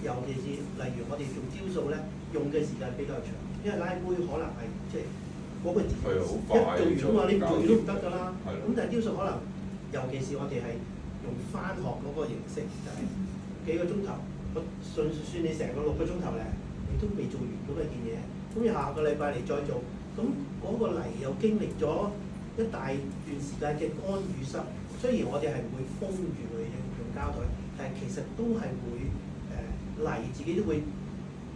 尤其是例如我哋做雕塑咧，用嘅時間比較長，因為拉杯可能係即係嗰個字一做完啊嘛，你唔做完都唔得㗎啦。咁但係雕塑可能，尤其是我哋係用返學嗰個形式，就係幾個鐘頭，我算你成個6個鐘頭咧，你都未做完嗰件嘢，咁你下個禮拜嚟再做，咁嗰個泥又經歷咗一大段時間嘅乾與濕，雖然我哋係會封住佢用膠袋，但係其實都係會泥自己都會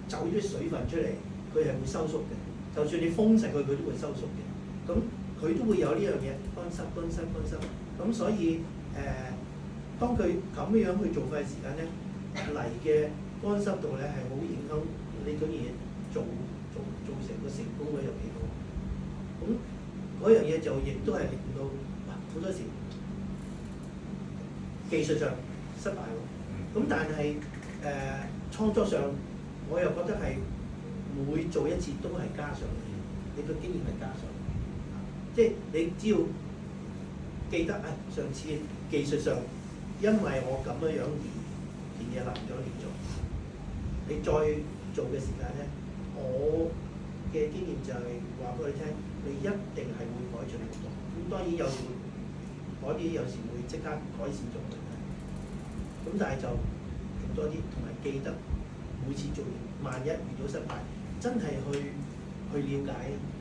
走咗啲水分出嚟，佢係會收縮嘅。就算你封實佢，佢都會收縮嘅。咁佢都會有呢樣嘢乾濕。咁所以當佢咁樣去做嘅時間咧，泥嘅乾濕度咧係好影響你嗰嘢做成個成功率有幾高。咁嗰樣嘢就亦都係令到好多時技術上失敗喎。咁但係創作上，我又覺得係每做一次都係加上去，你個經驗係加上去，即係你只要記得上次技術上，因為我咁樣練嘢難咗練咗，你再做嘅時間咧，我嘅經驗就係話俾你聽，你一定係會改進好多。咁當然有時嗰啲有時會即刻改善咗嘅，咁但係就做多啲，同埋記得每次做完，萬一遇到失敗，真係去了解。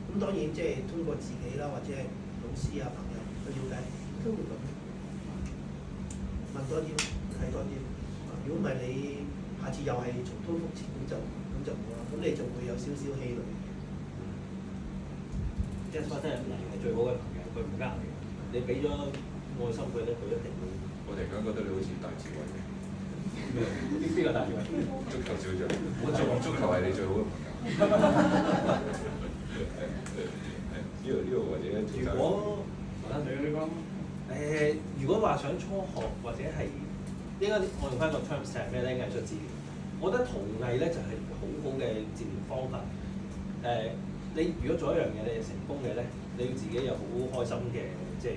咁當然即係通過自己啦，或者係老師啊朋友去了解，都會咁問多啲，睇多啲。如果唔係你下次又係重蹈覆轍，咁就冇啦。咁你就會有少少氣餒。即係話真係泥係最好嘅朋友，佢唔呃你。你俾咗愛心佢咧，佢一定會。我突然間覺得你好似大智慧。邊個大智慧？足球小將，足球係你最好嘅朋友。呢度或者如果如果話想初學或者係應該我用翻個 terms 係咩咧？藝術治療，我覺得陶藝咧就係好好嘅治療方法。你如果做一樣嘢你係成功嘅咧，你要自己有好開心嘅即係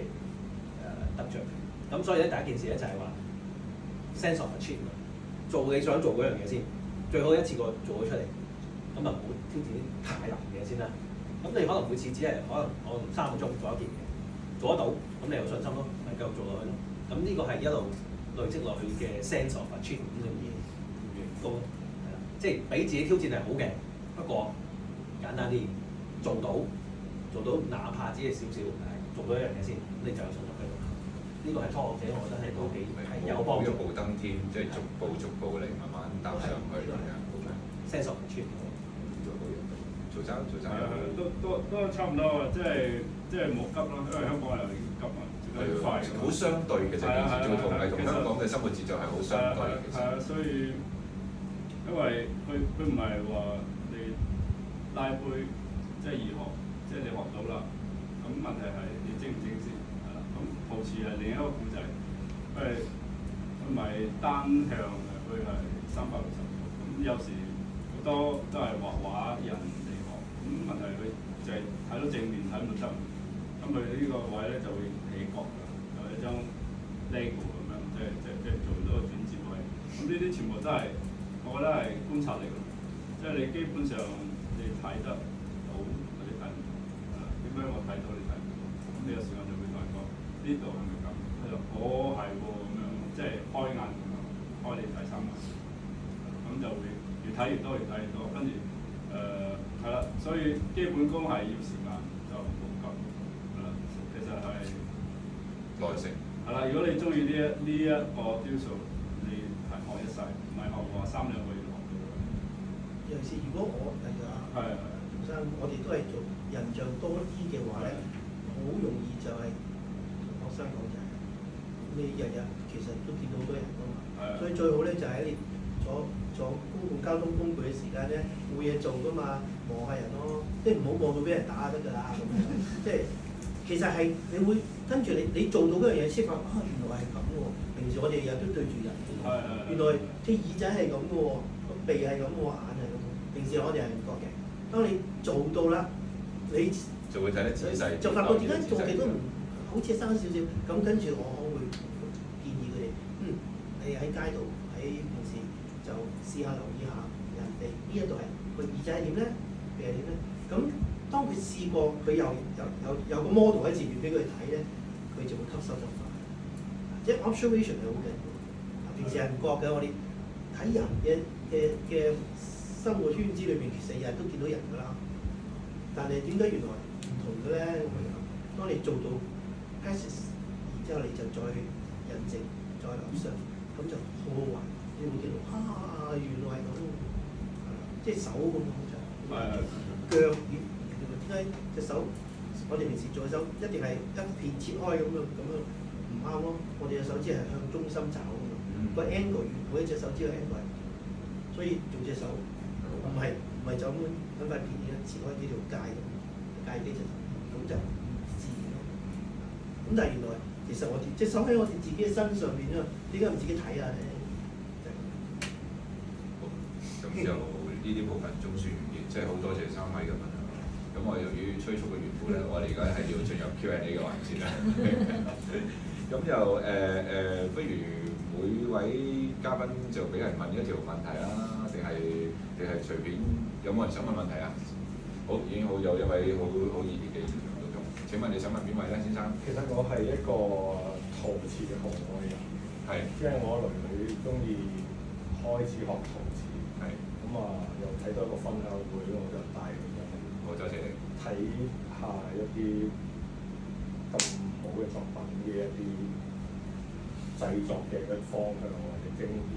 得着。咁所以咧第一件事咧就係話 sense of achievement， 做你想做嗰樣嘢先，最好一次過做咗出嚟。咁啊唔好挑戰啲太難嘅先啦。咁你可能每次只係可能我用3個鐘做一件嘢，做得到，咁你有信心咯，咪繼續做落去咯。咁呢個係一路累積落去嘅 sense of achievement 呢樣嘢越高，係啦，即係俾自己挑戰係好嘅，不過簡單啲做到，哪怕只係少少，做到一樣嘢先，你就有信心喺度。呢個係初學者，我覺得係都幾係有幫助。一步登天，即係逐步嚟，慢慢踏上去咁樣。sense of achievement。做生都差唔多啊！即係冇急咯，因為香港又已經急啊，做得快。好相對嘅啫，做陶藝同香港嘅生活節奏係好相對嘅。係啊，所以因為佢唔係話你拉杯即係易學，即係你學到啦。咁問題係你精唔精先係啦。咁陶瓷係另一個故仔，佢唔係單向嘅，佢係360度。咁有時好多都係畫人。咁問題佢就係睇到正面睇唔到側面，咁佢呢個位咧就會起角㗎，就係一張 lego 咁樣，即係做咗個轉接位。咁呢啲全部都係我覺得係觀察力咯，即係你基本上你睇得到或者睇唔到，點解我睇到你睇唔到？咁呢個時間就會發覺呢度係咪咁？係喎咁樣，即係開眼咁樣，開你睇3眼，咁就會越嚟越多，跟住係啦，所以基本功係要時間，就唔好急，係啦，其實係耐性。係啦，如果你中意呢一個雕塑，你係學一世，唔係學話3兩個月學到。尤其是如果我係啊，陶生，我哋都係做人像多啲嘅話咧，好容易就係同學生講就係，你日日其實都見到好多人㗎嘛，所以最好咧就係你坐公共交通工具嘅時間咧，冇嘢做㗎嘛，望下人咯，即係唔好望到俾人打得㗎啦咁樣，即係其實係你會跟住你做到嗰樣嘢先發啊，原來係咁喎。平時我哋日日都對住人嘅，原來啲耳仔係咁嘅喎，個鼻係咁喎，眼係咁。平時我哋係唔覺嘅，當你做到啦，你就會睇得仔細，就發覺點解做嘅都唔好似生少少。咁跟住我會建議佢哋，你喺街度喺平時就試下留意下人哋呢一度係個耳仔係點咧，鼻係點咧。咁當佢試過，佢有個 model 喺前面俾佢睇咧，佢就會吸收得快。即係 observation 係好緊要。平時係唔覺嘅，我哋睇人嘅生活圈子裏邊，其實日日都見到人㗎啦。但係點解原來唔同嘅咧？當你做到 practice，然之後你就再印證、再諗想，咁就好好玩。你會見到原來係咁，即係手咁就腳點解隻手？我哋平時做手一定係一片切開咁樣唔啱咯。我哋嘅手指係向中心找㗎嘛，個 angle 每一隻手指嘅 angle， 所以做隻手唔係就咁揾塊片嘅切開呢條界幾隻手，咁就自然咯。咁但係原來其實我哋隻手喺我哋自己嘅身上邊啊，點解唔自己睇下咧？咁就呢啲部分總算完結，即係好多謝3位嘅問題。咁我由於催促嘅緣故咧，我哋而家係要進入 Q&A 嘅環節啦。咁就不如每位嘉賓就俾人問一條問題啦，定係隨便有冇人想問問題啊？好，已經有一位好熱烈嘅現場觀眾。請問你想問邊位咧，先生？其實我係一個陶瓷嘅行外人，係，因為我女女中意開始學陶瓷，係，咁又睇到一個分享會，我就帶佢入嚟。好，多謝你。睇下一啲咁好嘅作品嘅一啲製作嘅方向或者經驗，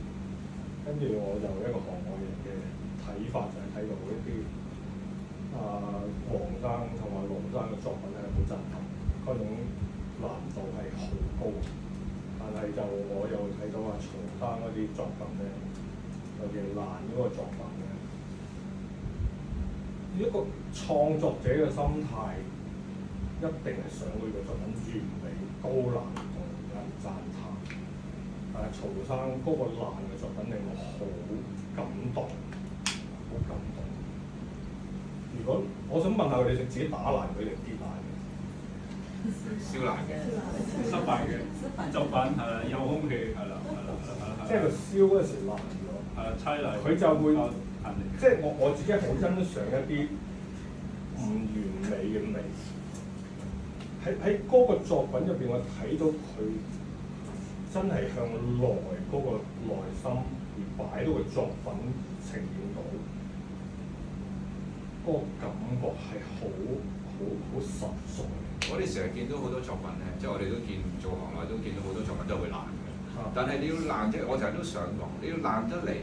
跟住我就一個行外人嘅睇法就係睇到一啲黃生同埋龍生嘅作品係好震撼，嗰種難度係好高，但係就我又睇到曹生嗰啲作品咧，尤其難嗰個作品咧，一個創作者嘅心態一定係想佢個作品完美、高難度、有人讚歎。但係曹生嗰個難嘅作品令我好感動，好感動。如果我想問下佢哋自己打爛佢定跌爛嘅？燒爛嘅，失敗嘅作品係啦，有空氣係啦，即係佢燒嗰時爛咗，係啦，悽麗佢就會即係我自己好欣賞一啲唔完美嘅美。喺嗰個作品入邊，我睇到佢真係向內嗰個內心而擺到個作品呈現到，嗰個感覺係好實在。我哋成日見到好多作品咧，即係我哋都見做行內都見到好多作品都會爛嘅。但係你要爛啫，我成日都想講，你要爛得嚟，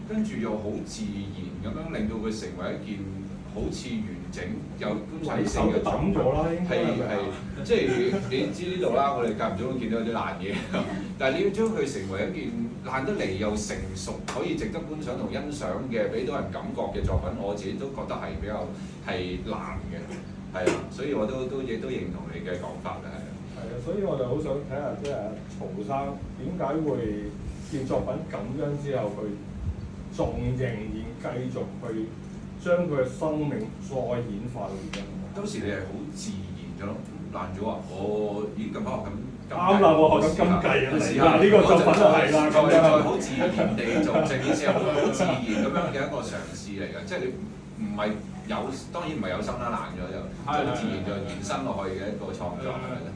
跟住又好自然咁樣令到佢成為一件好似完整又觀賞性嘅作品。係，即係你知呢度啦，我哋間唔中都見到有啲爛嘢，但係你要將佢成為一件爛得嚟又成熟，可以值得觀賞同欣賞嘅，俾到人感覺嘅作品，我自己都覺得係比較係難嘅。係啊，所以我都亦都認同你嘅講法嘅，係啊。係啊，所以我就好想睇下，即係曹生點解會見作品咁樣之後，佢仲仍然繼續去將佢嘅生命再演化到而家。當時你係好自然咗咯，爛咗啊！我已經咁學咁啱啦，我學緊金計啊！試下呢個作品就係啦，咁樣好自然地做成件事，好自然咁樣嘅一個嘗試嚟嘅，即係你唔係有，當然唔係有心啦，爛咗就好自然就延伸落去嘅一個創作係咪咧？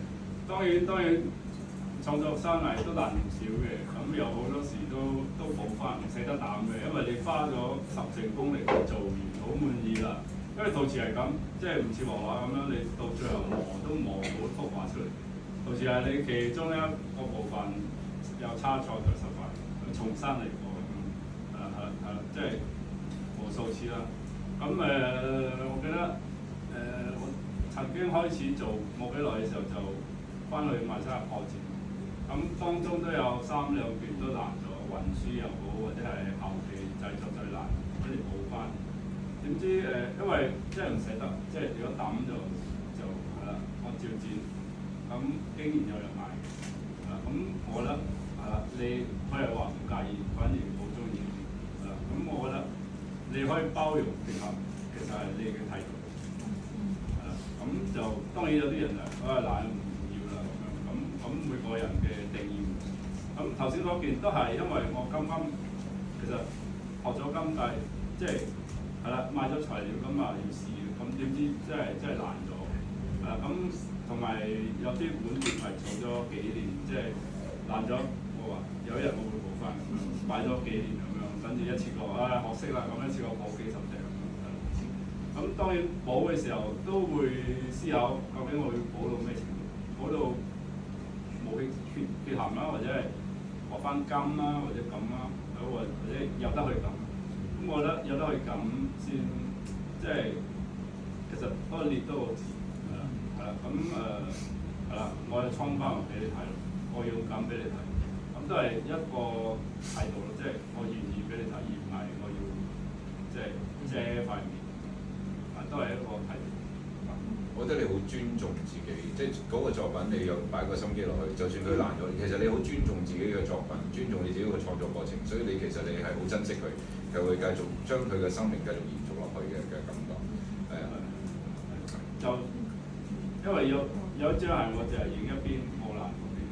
當然，創作生涯都難唔少嘅，咁有好多時都補翻，唔捨得膽嘅，因為你花咗10成功力去做完，好滿意啦。因為陶瓷係咁，即係唔似畫畫咁樣，你到最後磨都磨唔到幅畫出嚟。陶瓷係你其中一個部分有差錯就失敗，重新嚟過咁樣，即係無數次啦。咁我記得我曾經開始做冇幾耐嘅時候就翻去馬來西亞破展。咁當中都有3、2件都難咗，運輸又好，或者係後期製作最難，跟住補翻。點知因為真係唔捨得，即係如果抌就係啦，按照展。咁經驗有人買，咁我覺得你佢係話唔介意，反而好中意。咁我覺得你可以包容配合，其實係你嘅態度。咁就當然有啲人難唔要啦咁每個人嘅定義。咁頭先嗰件都係因為我啱啱其實學咗金繼，即係買咗材料咁要試，咁點知真係難咗。咁同埋有啲碗碟係儲咗幾年，即係爛咗。我話有一日我會補翻，擺咗幾年咁樣，跟住一次過學識啦，咁一次過補幾十隻咁樣。咁當然補嘅時候都會思考，究竟我要補到咩程度？補到冇缺陷啦，或者係學翻金啦，或者咁啦，或者有得去咁。咁我覺得有得去咁先，即係其實嗰個列都好自然。我係創翻嚟俾你睇咯，我勇敢俾你睇，咁都係一個態度咯，即係我願意俾你睇，而唔係我要即係遮塊面，都係一個態度。我覺得你好尊重自己，即係嗰個作品你有擺個心機落去，就算佢難咗，其實你好尊重自己嘅作品，尊重你自己嘅創作過程，所以你其實你係好珍惜佢，係會繼續將佢嘅生命繼續延續落去嘅感覺。就因為有一張係我淨係影一邊，冇爛嗰邊，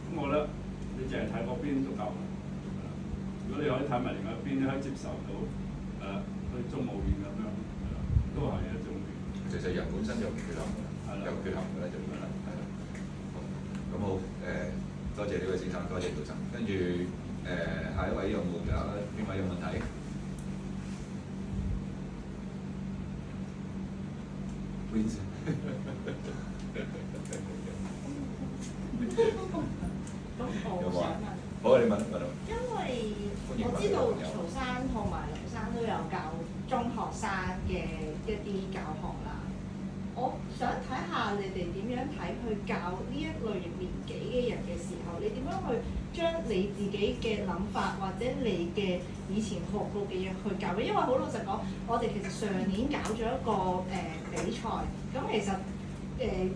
咁我覺得你淨係睇嗰邊就夠啦。如果你可以睇埋另外一邊，你可以接受到去中無影咁樣，都係一種。其實人本身有缺陷嘅，有缺陷嘅咧就咁啦，係啦。咁好多謝呢位先生，多謝杜生。跟住下一位有冇邊位有問題？咁我想問，好，你問。因為我知道曹生同埋劉生都有教中學生嘅一啲教學啦。我想睇下你哋點樣睇去教呢一類年紀嘅人嘅時候，你點樣去將你自己嘅諗法或者你嘅以前學過嘅嘢去教俾？因為好老實講，我哋其實上年搞咗一個比賽，咁其實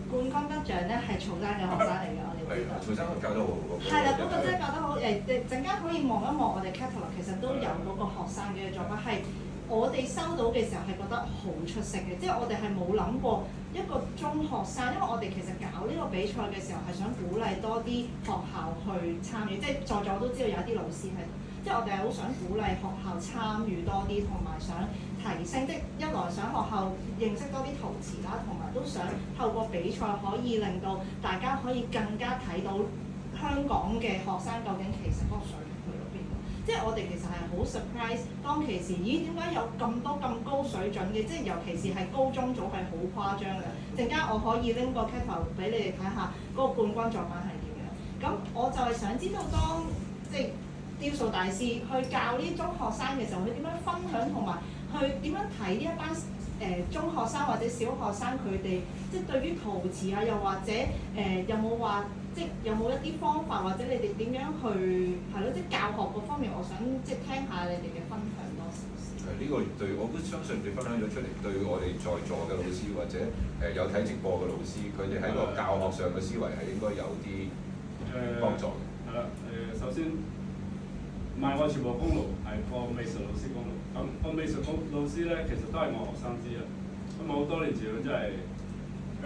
冠軍得獎咧係曹生嘅學生嚟嘅，我哋知道。曹生教得好好。係啦，嗰個真係教得好陣間可以望一望我哋 catalog，其實都有嗰個學生嘅作品係。我哋收到嘅時候係覺得好出色嘅，即係我哋係冇諗過一個中學生，因為我哋其實搞呢個比賽嘅時候係想鼓勵多啲學校去參與，即係在座都知道有一啲老師喺度，即係我哋係好想鼓勵學校參與多啲，同埋想提升，即係一來想學校認識多啲陶瓷啦，同埋都想透過比賽可以令到大家可以更加睇到香港嘅學生究竟其實嗰個水平去到邊度。即係我哋其實係好 surprise， 當其時，咦點解有咁多咁高水準嘅？即係尤其是係高中組係好誇張嘅。陣間我可以拎個 catalog 俾你哋睇下嗰個冠軍作品係點樣。咁我就係想知道當即係雕塑大師去教呢中學生嘅時候，佢點樣分享同埋去點樣睇呢一班中學生或者小學生佢哋即係對於陶瓷啊，又或者有冇話？即係有冇一啲方法，或者你哋點樣去係咯？即係教學嗰方面，我想即係聽下你哋嘅分享多少少。呢個對我都相信你分享咗出嚟，對我哋在座嘅老師或者有睇直播嘅老師，佢哋喺個教學上嘅思維係應該有啲幫助嘅。係啦，首先萬愛全部功勞係個美術老師功勞。咁個美術老師咧，其實都係我學生之一。咁好多年前真係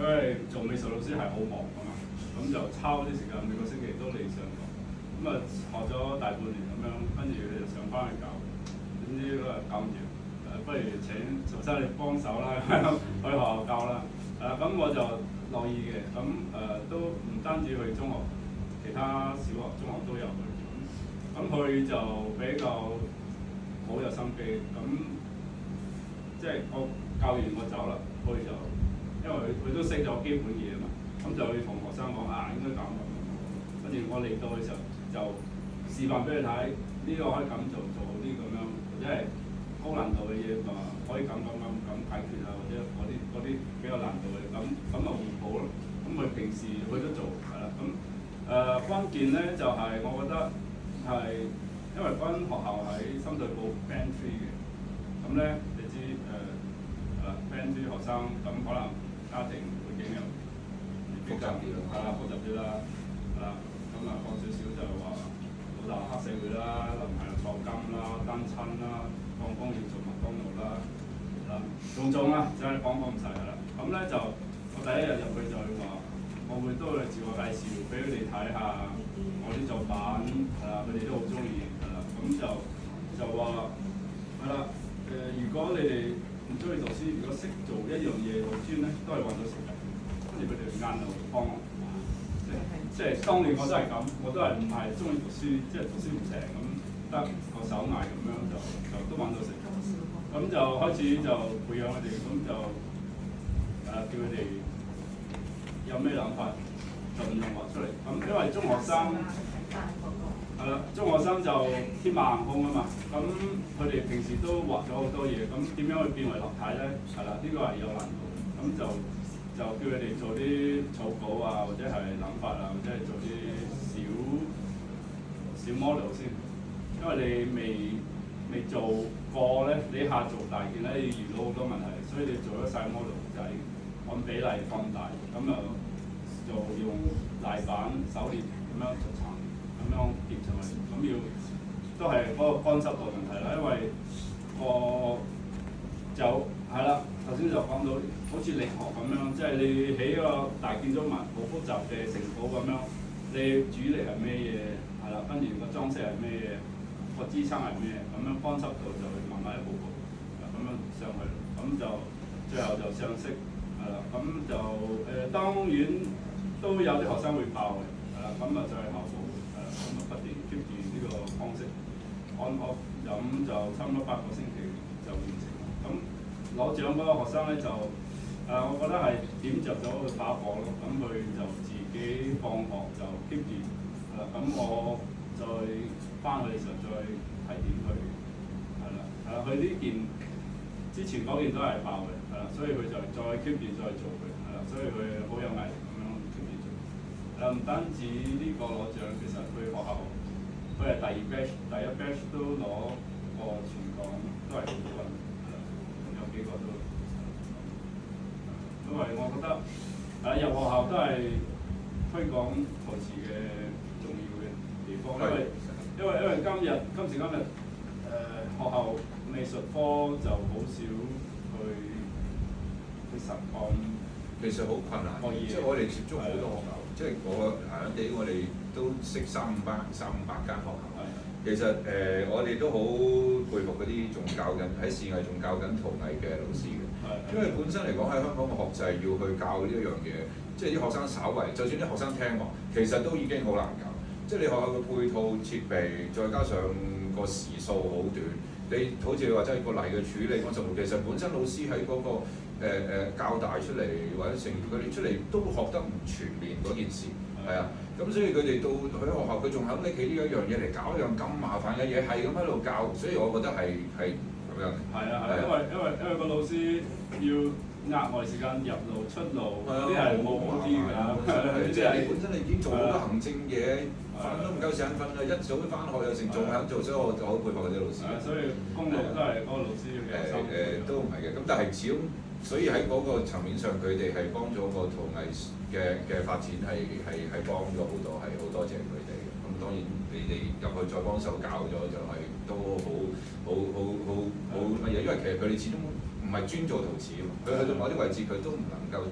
因為做美術老師係好忙㗎嘛。咁就抄啲時間，每個星期都嚟上堂，咁學咗大半年咁樣，跟住就上翻去教，點知都係教唔掂，不如請曹生你幫手啦，去學校教啦，咁我就樂意嘅，咁都唔單止去中學，其他小學、中學都有嘅。咁佢就比較好有心機，咁即係我教完我走啦，佢就因為佢都識咗基本嘢嘛，咁就去同學生講應該咁。跟住我嚟到嘅時候就示範俾佢睇，呢個可以咁做啲咁樣，或者係高難度嘅嘢可以咁解決啊，或者嗰啲比較難度嘅咁咪互補咯。咁佢平時佢都做係啦。咁關鍵咧就係、我覺得係因為間學校喺深水埗 Band 3嘅，咁咧你知Band 3學生咁可能家庭背景又複雜啲咯，複雜啲啦，咁講少少就係話老豆黑社會啦，男朋友坐監啦，單親啦，放工要做麥當勞啦，種啦，真係講唔晒㗎啦。咁咧就我第一日入去就係話，我會都會自我介紹俾佢哋睇下我啲作品，佢哋都好中意，咁就話如果你哋唔中意讀書，如果識做一樣嘢好專咧，都係揾到食嘅。跟住佢哋晏就幫我，即係當年我都係咁，我都係唔係中意讀書，即係讀書唔成咁，得個手藝咁樣就都揾到食。咁就開始就培養佢哋，咁就叫佢哋有咩諗法就盡量畫出嚟。咁因為中學生中學生就天馬行空啊嘛，咁佢哋平時都畫咗好多嘢，咁點樣去變為立體咧？呢個係有難度。咁就叫佢哋做啲草稿啊，或者係諗法啊，或者係做啲小 model 先，因為你未做過咧，你一下做大件咧，你遇到好多問題，所以你做咗細 model 就係按比例放大，咁就用泥板、手捏咁樣做層，咁樣疊上去，咁都係嗰個乾濕度問題啦，因為個就係啦，頭先就講到好似力學咁樣，即係你起個大建築物好複雜嘅城堡咁樣，你主力係咩嘢？跟住個裝飾係咩嘢？個支撐係咩？咁樣乾濕度就會慢慢一步步咁樣上去，咁就最後就上色，咁就當然都有啲學生會爆嘅，咁就係效果，咁不斷 keep 住呢個方式 on off，咁就差唔多8個星期就完成。咁攞獎嗰個學生咧就我覺得係點着咗佢把火咯，咁佢就自己放學就 keep 住，咁我再翻去嘅時候再提點佢，佢呢件之前嗰件都係爆嘅，所以佢就再 keep 住再做佢，所以佢好有毅力咁樣 keep 住做。唔單止呢個攞獎，其實佢學校佢係第一 batch 都攞過全港都係冠軍，有幾個都，因為我覺得入學校都係推廣陶瓷嘅重要嘅地方，因為今時今日學校美術科就好少去實幹，其實好困難，即係我哋接觸好多學校，即係我閒閒地我哋都識300-500間學校。其實我哋都好佩服嗰啲仲教緊喺視藝仲教緊陶藝嘅老師嘅，因為本身嚟講喺香港嘅學制要去教呢一樣嘢，即係啲學生稍為，就算啲學生聽學，其實都已經好難教。即係你學校嘅配套設備，再加上個時數好短，你好似你話即係個泥嘅處理嗰陣，其實本身老師喺嗰個教大出嚟或者成佢哋出嚟都學得唔全面嗰件事，係啊。咁所以佢哋到喺學校，佢仲肯拎起呢一樣嘢嚟搞一樣咁麻煩嘅嘢，係咁喺度教，所以我覺得係咁樣。因為個老師要額外時間入路出路，嗰啲係冇啲㗎。即係你本身你已經做好多行政嘢，瞓都唔夠時間瞓啦，一早翻學又成仲肯做，所以我就好佩服嗰啲老師。所以功勞都係嗰個老師嘅都唔係嘅，咁但係始終，所以喺嗰個層面上，佢哋係幫咗個陶藝嘅發展係幫咗好多，係好多謝佢哋嘅。咁當然你哋入去再幫手教咗就係都好乜嘢，因為其實佢哋始終唔係專做陶瓷啊嘛，佢去到某啲位置佢都唔能夠夠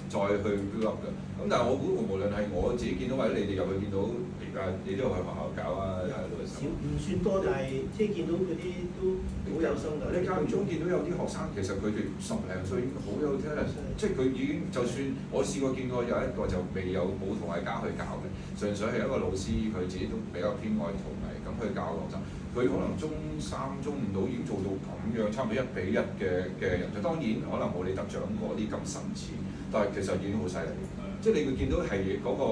再去 build up 嘅。咁但係我估無論係我自己見到或者你哋入去見到，而家你都有去學校搞啊，少唔算多，但係即係見到嗰啲都好有心㗎。你間唔中見到有啲學生，其實佢哋10零歲已經好有 talent，即係佢已經就算我試過見過有一個就未有冇同藝家去教嘅，純粹係一個老師，佢自己都比較偏愛陶藝，咁去教學生。佢可能中3、中5到已經做到咁樣，差唔多1比1嘅人。就當然可能冇你得獎嗰啲咁神似，但係其實已經好犀利。即係你會見到係嗰個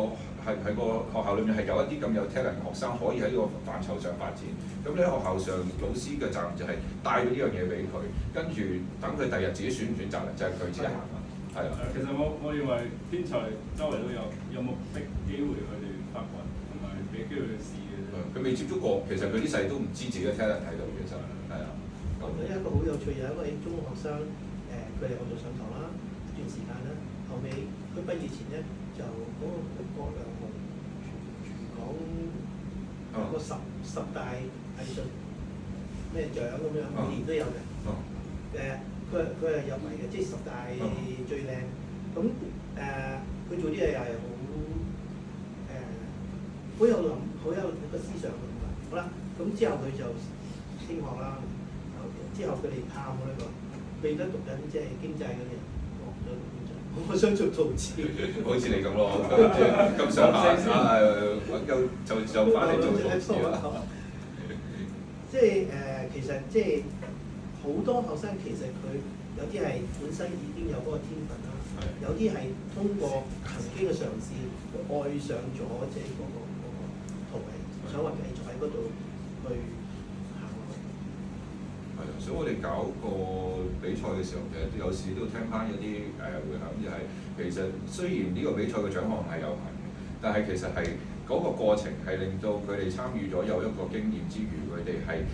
係個學校裏面係有一啲咁有 talent 嘅學生可以喺呢個範疇上發展。咁你喺學校上老師嘅責任就係帶咗呢樣嘢俾佢，跟住等佢第日自己選唔選擇就係佢自己行啦。係啊。其實我認為天才周圍都有冇俾機會佢哋發掘，同埋俾機會佢試嘅啫。佢未接觸過，其實佢啲細都唔知自己嘅 talent 喺度嘅，其實係啊。有一個好有趣，有一位中學生佢嚟我度上堂啦，一段時間啦，後尾佢畢業前咧就嗰個國良紅全港有個十大藝術咩獎咁樣，每年都有嘅。佢係入圍嘅，即係10大最靚。咁佢做啲嘢又係好有諗，好有個思想嘅嘛。好啦，咁之後佢就升學啦。之後佢哋探我呢個，佢而家讀緊即係經濟嗰啲人，我想做陶瓷，好似你咁咯，咁上下就翻嚟做陶瓷啦。即係其實即係好多學生其實佢有啲係本身已經有嗰個天分啦，有啲係通過曾經嘅嘗試愛上咗即係嗰個陶藝，想話繼續喺嗰度去。係啊，所以我哋搞個比賽嘅時候，其實有時都聽翻有啲回響，就係其實雖然呢個比賽嘅獎項係有限嘅，但係其實係嗰個過程係令到佢哋參與咗有一個經驗之餘，佢哋係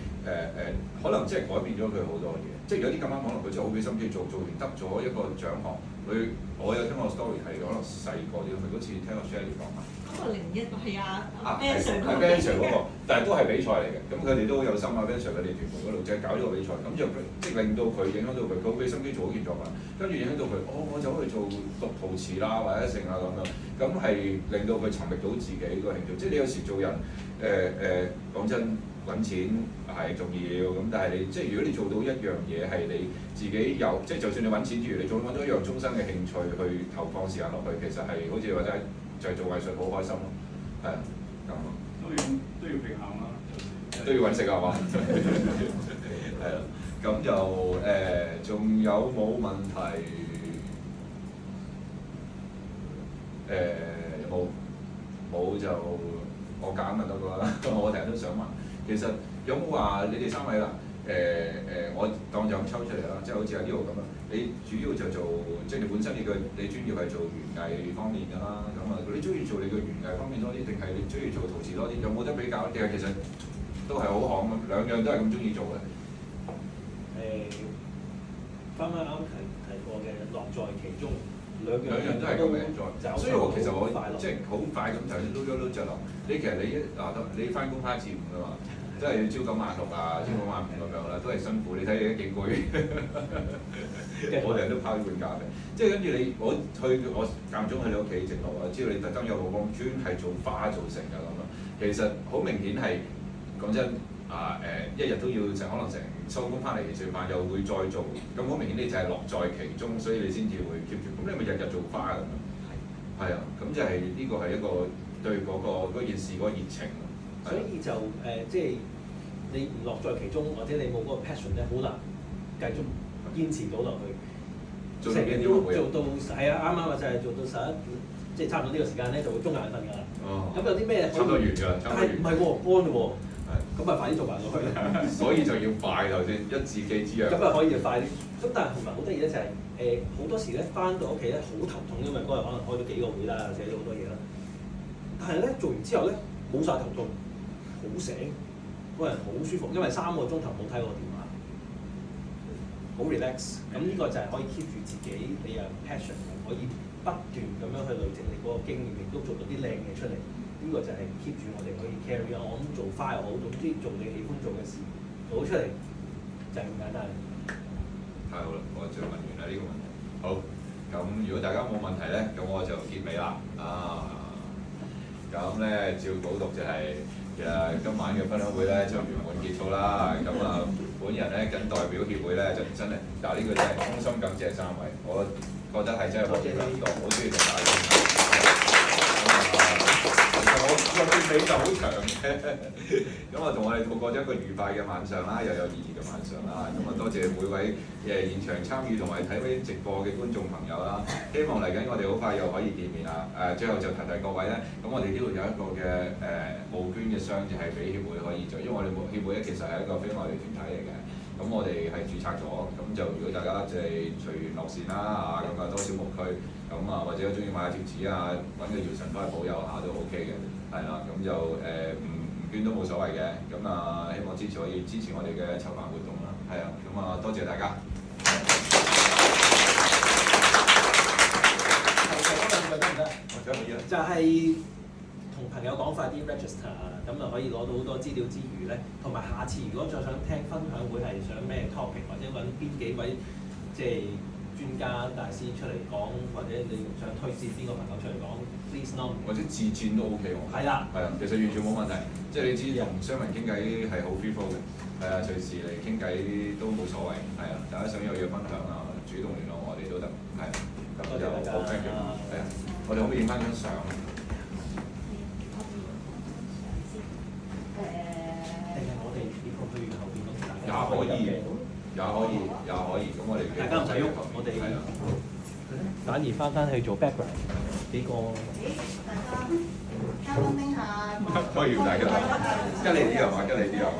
可能即係改變咗佢好多嘢。即係有啲咁啱可能佢真係好俾心機做完得咗一個獎項。我有聽過 story 係可能細個啲，佢嗰次聽個 Shelly 講啊。嗰個01係啊 Ben Sir 嗰個，但係都係比賽嚟嘅。咁佢哋都好有心啊 Ben Sir 佢哋團隊嗰度即係搞咗個比賽，咁就即係令到佢影響到佢，佢好俾心機做嗰件作品，跟住影響到佢，我走去做讀陶瓷啦或者成啊咁樣，咁係令到佢尋覓到自己個興趣。即係你有時做人講真。揾錢係重要咁，但係你即係如果你做到一樣嘢係你自己有，即係就算你揾錢之餘，你仲揾到一樣終身嘅興趣去投放時間落去，其實係好似或者就係做藝術好開心咯，係啊咁啊。都要平衡啦，都要揾食啊嘛，係啦，咁就仲有冇問題？冇就我揀咪得㗎啦，我成日都想問。其實有冇話你哋3位啦？我當就咁抽出嚟啦，即係好似喺呢度咁啦。你主要就做，即係你本身你專業係做園藝方面㗎啦。咁啊，你中意做你個園藝方面多啲，定係你中意做陶瓷多啲？有冇得比較？定係其實都係好行咁，兩樣都係咁中意做嘅。翻啱提過嘅，樂在其中，兩樣都係咁嘅在。所以我其實我即係好快咁頭先撈就諗，你其實你翻工翻1至5㗎嘛。都係要朝9晚6啊，朝9晚5咁樣啦，都係辛苦。你睇你都幾攰，我哋都拋半價嘅。即係跟住我間唔中去你屋企直落啊，知道你特登有個幫專係做花做成㗎咁啊。其實好明顯係講真一日都要可能成收工翻嚟食飯又會再做，咁好明顯你就係樂在其中，所以你先至會 keep 住。咁你咪日日做花咁樣？係啊，咁就係呢個係一個對嗰件事嗰個熱情。所以就即係你唔樂在其中，或者你冇嗰個 passion 咧，好難繼續堅持到落去。成日都做到係啊，啱啱就係做到11，即係差唔多呢個時間咧就會中眼瞓㗎啦。咁有啲咩？差唔多完㗎啦，但係唔係喎，乾㗎喎。咁啊，快啲做埋落去啦。所以就要快頭先，一字記之樣。咁啊，可以就快啲。咁但係同埋好得意咧，就係好多時咧翻到屋企咧好頭痛，因為嗰日可能開咗幾個會啦，寫咗好多嘢啦。但係咧做完之後咧冇晒頭痛。好醒，個人好舒服，因為3個鐘頭冇睇過電話，好 relax。咁呢個就係可以 keep 住自己，你有 passion，可以不斷咁樣去累積你嗰個經驗，亦都做到啲靚嘢出嚟。呢個就係 keep 住我哋可以 carry on。我諗做花又好，總之做你喜歡做嘅事，做出嚟就係咁簡單。太好啦！我就問完啦呢個問題。好，咁咁如果大家冇問題咧，咁我就結尾啦。咁咧照稿讀就係、今晚嘅分享會咧就圓滿結束啦。咁本人咧謹代表協會咧就真係，呢個真係衷心感謝3位，我覺得係真係好熱鬧，好中意同大家傾偈。其實我個結尾就好長嘅，咁同我哋度過咗一個愉快嘅晚上啦，又有意義嘅晚上啦。咁多謝每位現場參與同埋睇呢直播嘅觀眾朋友啦。希望嚟緊我哋好快又可以見面啦。最後就提各位咧，咁我哋呢度有一個嘅募捐嘅箱，就係俾協會可以做，因為我哋協會咧其實係一個非牟利團體嚟嘅。咁我哋係註冊咗，咁就如果大家即係隨緣樂善啦咁多小牧區，咁或者中意買下貼紙啊，揾個姚神都係保佑下都 OK 嘅，係啦，咁就唔捐都冇所謂嘅，咁希望可以支持我哋嘅籌辦活動啦，係啊，咁多謝大家。就係同朋友講快啲 register， 咁就可以攞到好多資料之餘咧，同埋下次如果再想聽分享會係想咩 topic， 或者揾邊幾位即係專家大師出嚟講，或者你想推薦邊個朋友出嚟講 ，please nominate。或者自薦都 OK 喎。係啦，係啊，其實完全冇問題，即係你知同商民傾偈係好 free flow 嘅，係啊，隨時嚟傾偈都冇所謂，係啊，大家想有嘢分享啊，主動聯絡我哋都得，係啊，咁就好 thank you，係啊，我哋可唔可以影翻張相？也可以，咁我哋大家唔使喐，我哋係啊，反而翻去做 background 幾個。大家交通聽下。不如大家吉利啲係嘛？吉利啲係嘛？